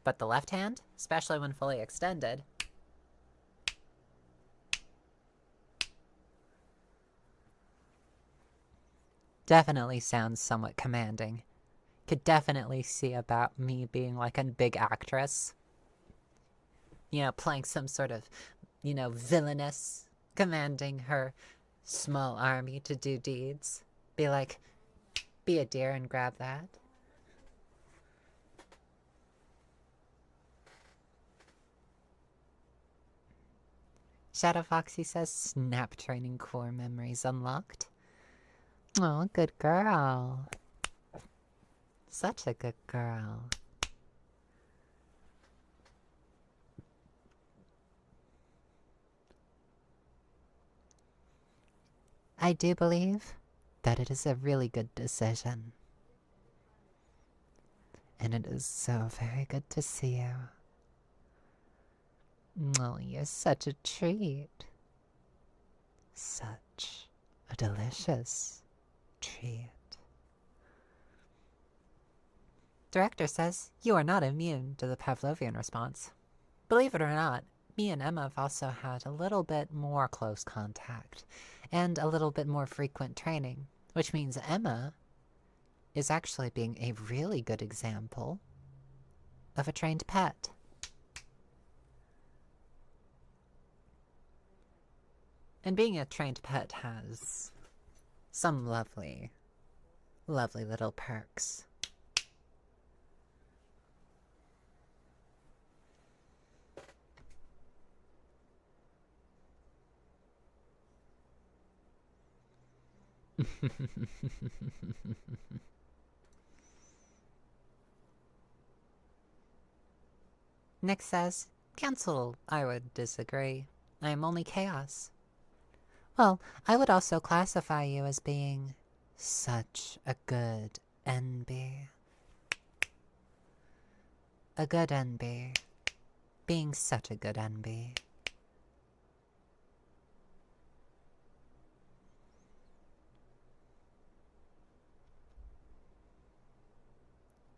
But the left hand, especially when fully extended, definitely sounds somewhat commanding. Could definitely see about me being like a big actress. You know, playing some sort of, you know, villainess, commanding her small army to do deeds. Be like, be a deer and grab that. Shadow Foxy says, snap training core memories unlocked. Oh, good girl. Such a good girl. I do believe that it is a really good decision. And it is so very good to see you. Oh, you're such a treat. Such a delicious treat. Director says you are not immune to the Pavlovian response. Believe it or not, me and Emma have also had a little bit more close contact and a little bit more frequent training, which means Emma is actually being a really good example of a trained pet. And being a trained pet has some lovely, lovely little perks. Nick says, cancel. I would disagree. I am only chaos. Well, I would also classify you as being such a good NB. A good NB. Being such a good NB.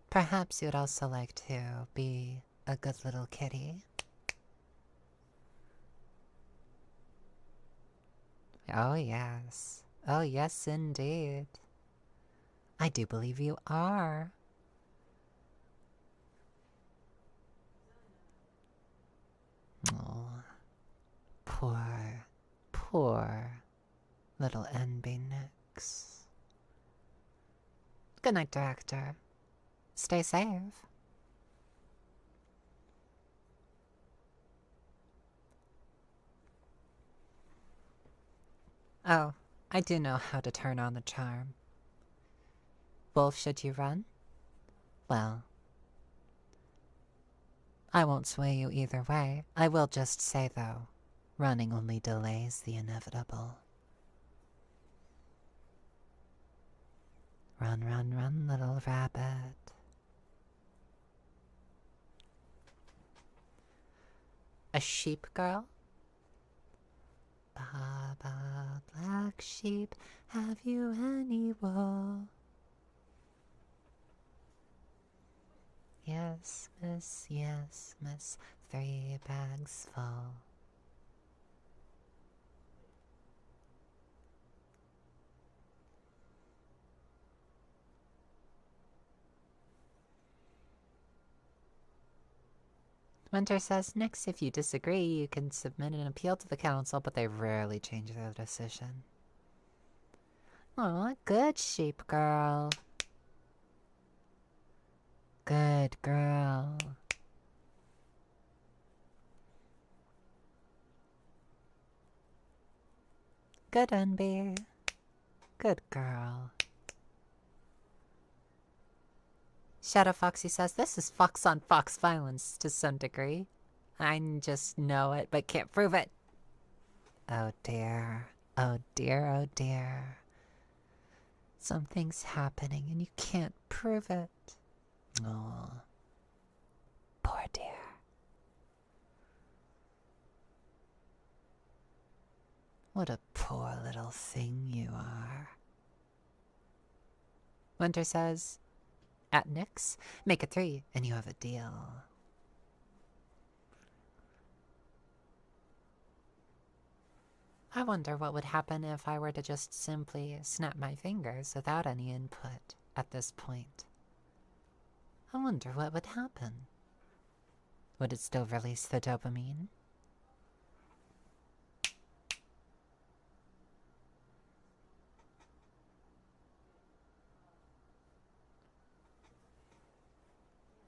Perhaps you'd also like to be a good little kitty. Oh yes. Oh yes indeed. I do believe you are. Oh, poor, poor little NB Nix. Good night, Director. Stay safe. Oh, I do know how to turn on the charm. Wolf, should you run? Well, I won't sway you either way. I will just say, though, running only delays the inevitable. Run, run, run, little rabbit. A sheep girl? Baba, black sheep, have you any wool? Yes, miss, 3 bags full. Winter says, next, if you disagree, you can submit an appeal to the council, but they rarely change their decision. Aw, good sheep girl. Good girl. Good NB. Good girl. Shadow Foxy says, this is fox on fox violence to some degree. I just know it, but can't prove it. Oh dear. Oh dear, oh dear. Something's happening and you can't prove it. Oh, poor dear. What a poor little thing you are. Winter says, at Nyx, make it 3 and you have a deal. I wonder what would happen if I were to just simply snap my fingers without any input at this point. I wonder what would happen. Would it still release the dopamine?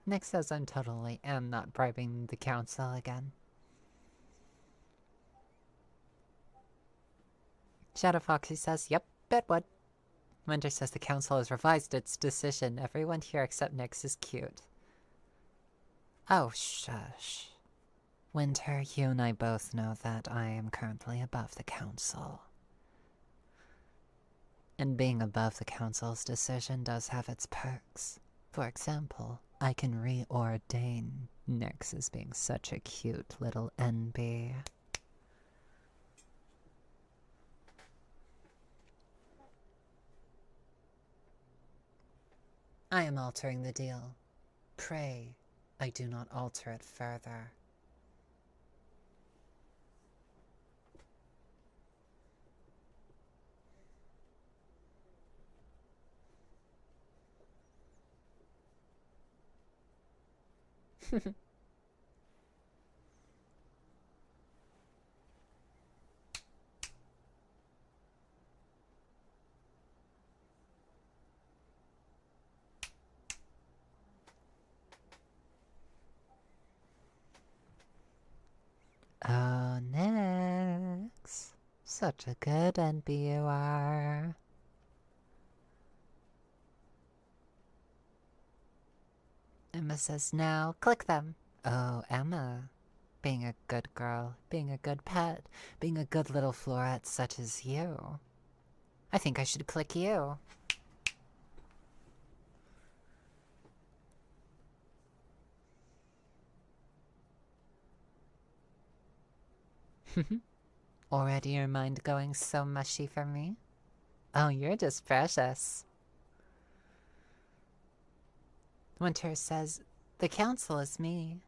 Nick says I'm totally am not bribing the council again. Shadow Foxy says, yep, bet would. Winter says the council has revised its decision. Everyone here except Nyx is cute. Oh, shush. Winter, you and I both know that I am currently above the council. And being above the council's decision does have its perks. For example, I can reordain Nyx as being such a cute little NB. I am altering the deal. Pray, I do not alter it further. Oh, Nix. Such a good NB you are. Emma says, now click them. Oh, Emma. Being a good girl, being a good pet, being a good little florette such as you. I think I should click you. Already your mind going so mushy for me? Oh, you're just precious. Winter says, the council is me.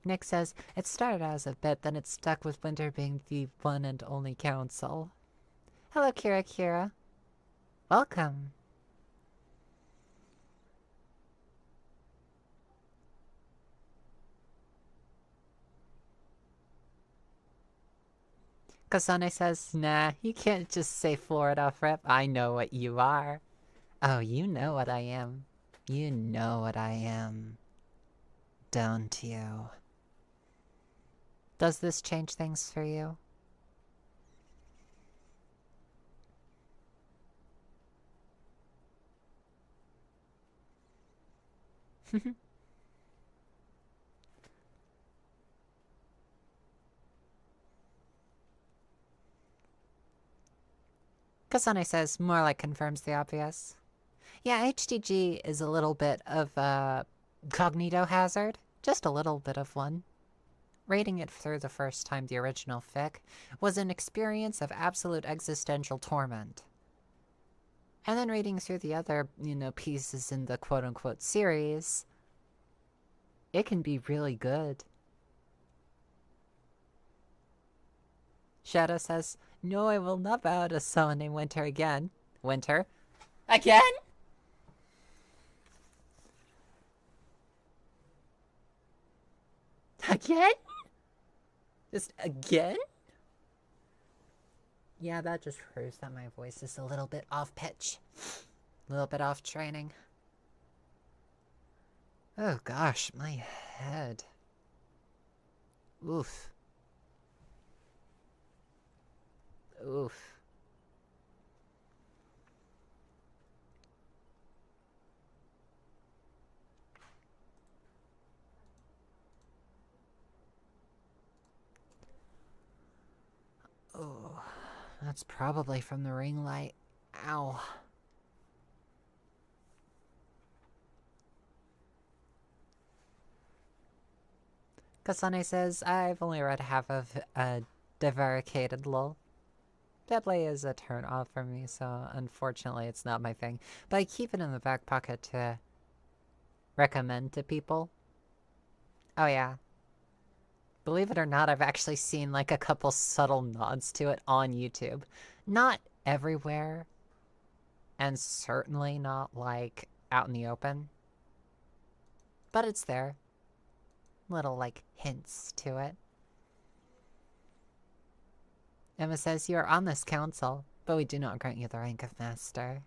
Nick says, it started out as a bit, then it stuck with Winter being the one and only council. Hello, Kira. Welcome. Kasane says, nah, you can't just say Florida rep. I know what you are. Oh, you know what I am. You know what I am. Don't you? Does this change things for you? Kasane says, more like confirms the obvious. Yeah, HDG is a little bit of a cognito hazard. Just a little bit of one. Reading it through the first time the original fic was an experience of absolute existential torment. And then reading through the other, pieces in the quote-unquote series, it can be really good. Shadow says, no, I will not bow to someone named Winter again. Winter? Again? Again? Just again? Yeah, that just proves that my voice is a little bit off pitch. A little bit off training. Oh gosh, my head. Oof. Oof. Oh, that's probably from the ring light. Ow. Kasane says, I've only read half of Devaricated lol. Deadly is a turn off for me, so unfortunately it's not my thing. But I keep it in the back pocket to recommend to people. Oh yeah. Believe it or not, I've actually seen like a couple subtle nods to it on YouTube. Not everywhere, and certainly not like out in the open. But it's there. Little like hints to it. Emma says, you are on this council, but we do not grant you the rank of master.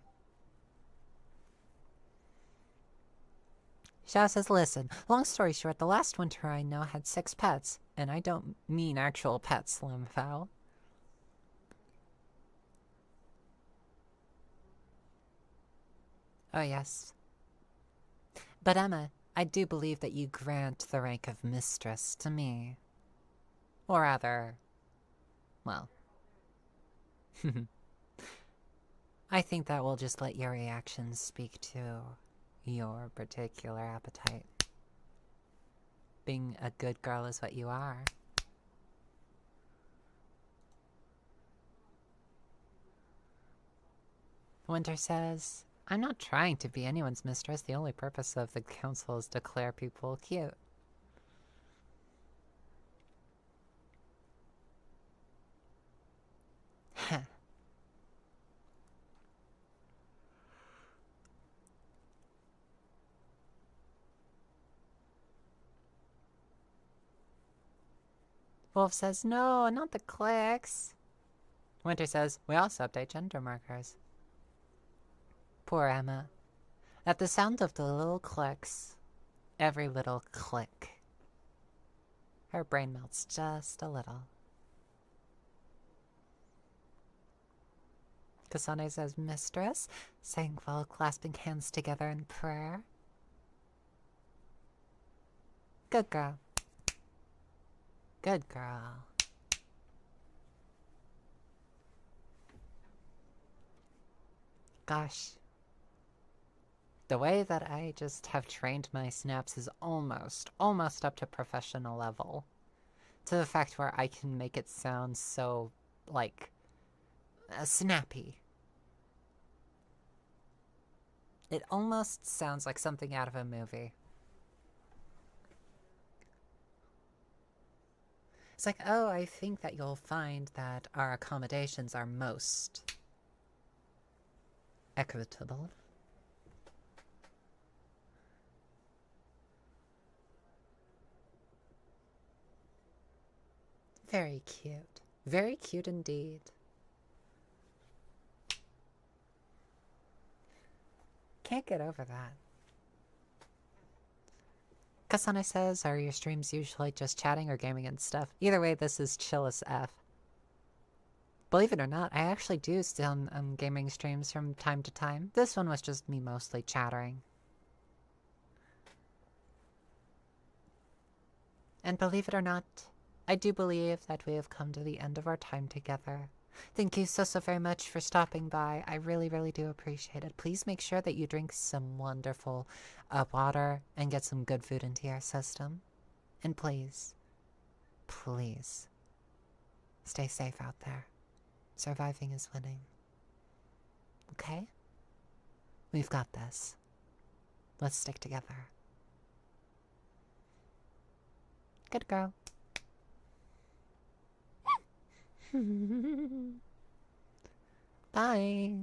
Xiao says, listen, long story short, the last winter I know had 6 pets, and I don't mean actual pets, Slim Fowl. Oh yes. But Emma, I do believe that you grant the rank of mistress to me. Or rather, well, I think that will just let your reactions speak to your particular appetite. Being a good girl is what you are. Winter says, I'm not trying to be anyone's mistress. The only purpose of the council is to declare people cute. Heh. Wolf says, no, not the clicks. Winter says, we also update gender markers. Poor Emma. At the sound of the little clicks, every little click, her brain melts just a little. Kasane says, mistress, saying while clasping hands together in prayer. Good girl. Good girl. Gosh. The way that I just have trained my snaps is almost up to professional level. To the fact where I can make it sound so, like, snappy. It almost sounds like something out of a movie. It's like, oh, I think that you'll find that our accommodations are most equitable. Very cute. Very cute indeed. Can't get over that. Kasane says, are your streams usually just chatting or gaming and stuff? Either way, this is chill as F. Believe it or not, I actually do still gaming streams from time to time. This one was just me mostly chattering. And believe it or not, I do believe that we have come to the end of our time together. Thank you so very much for stopping by. I really do appreciate it. Please make sure that you drink some wonderful water and get some good food into your system. And please, stay safe out there. Surviving is winning. Okay? We've got this. Let's stick together. Good girl. Bye.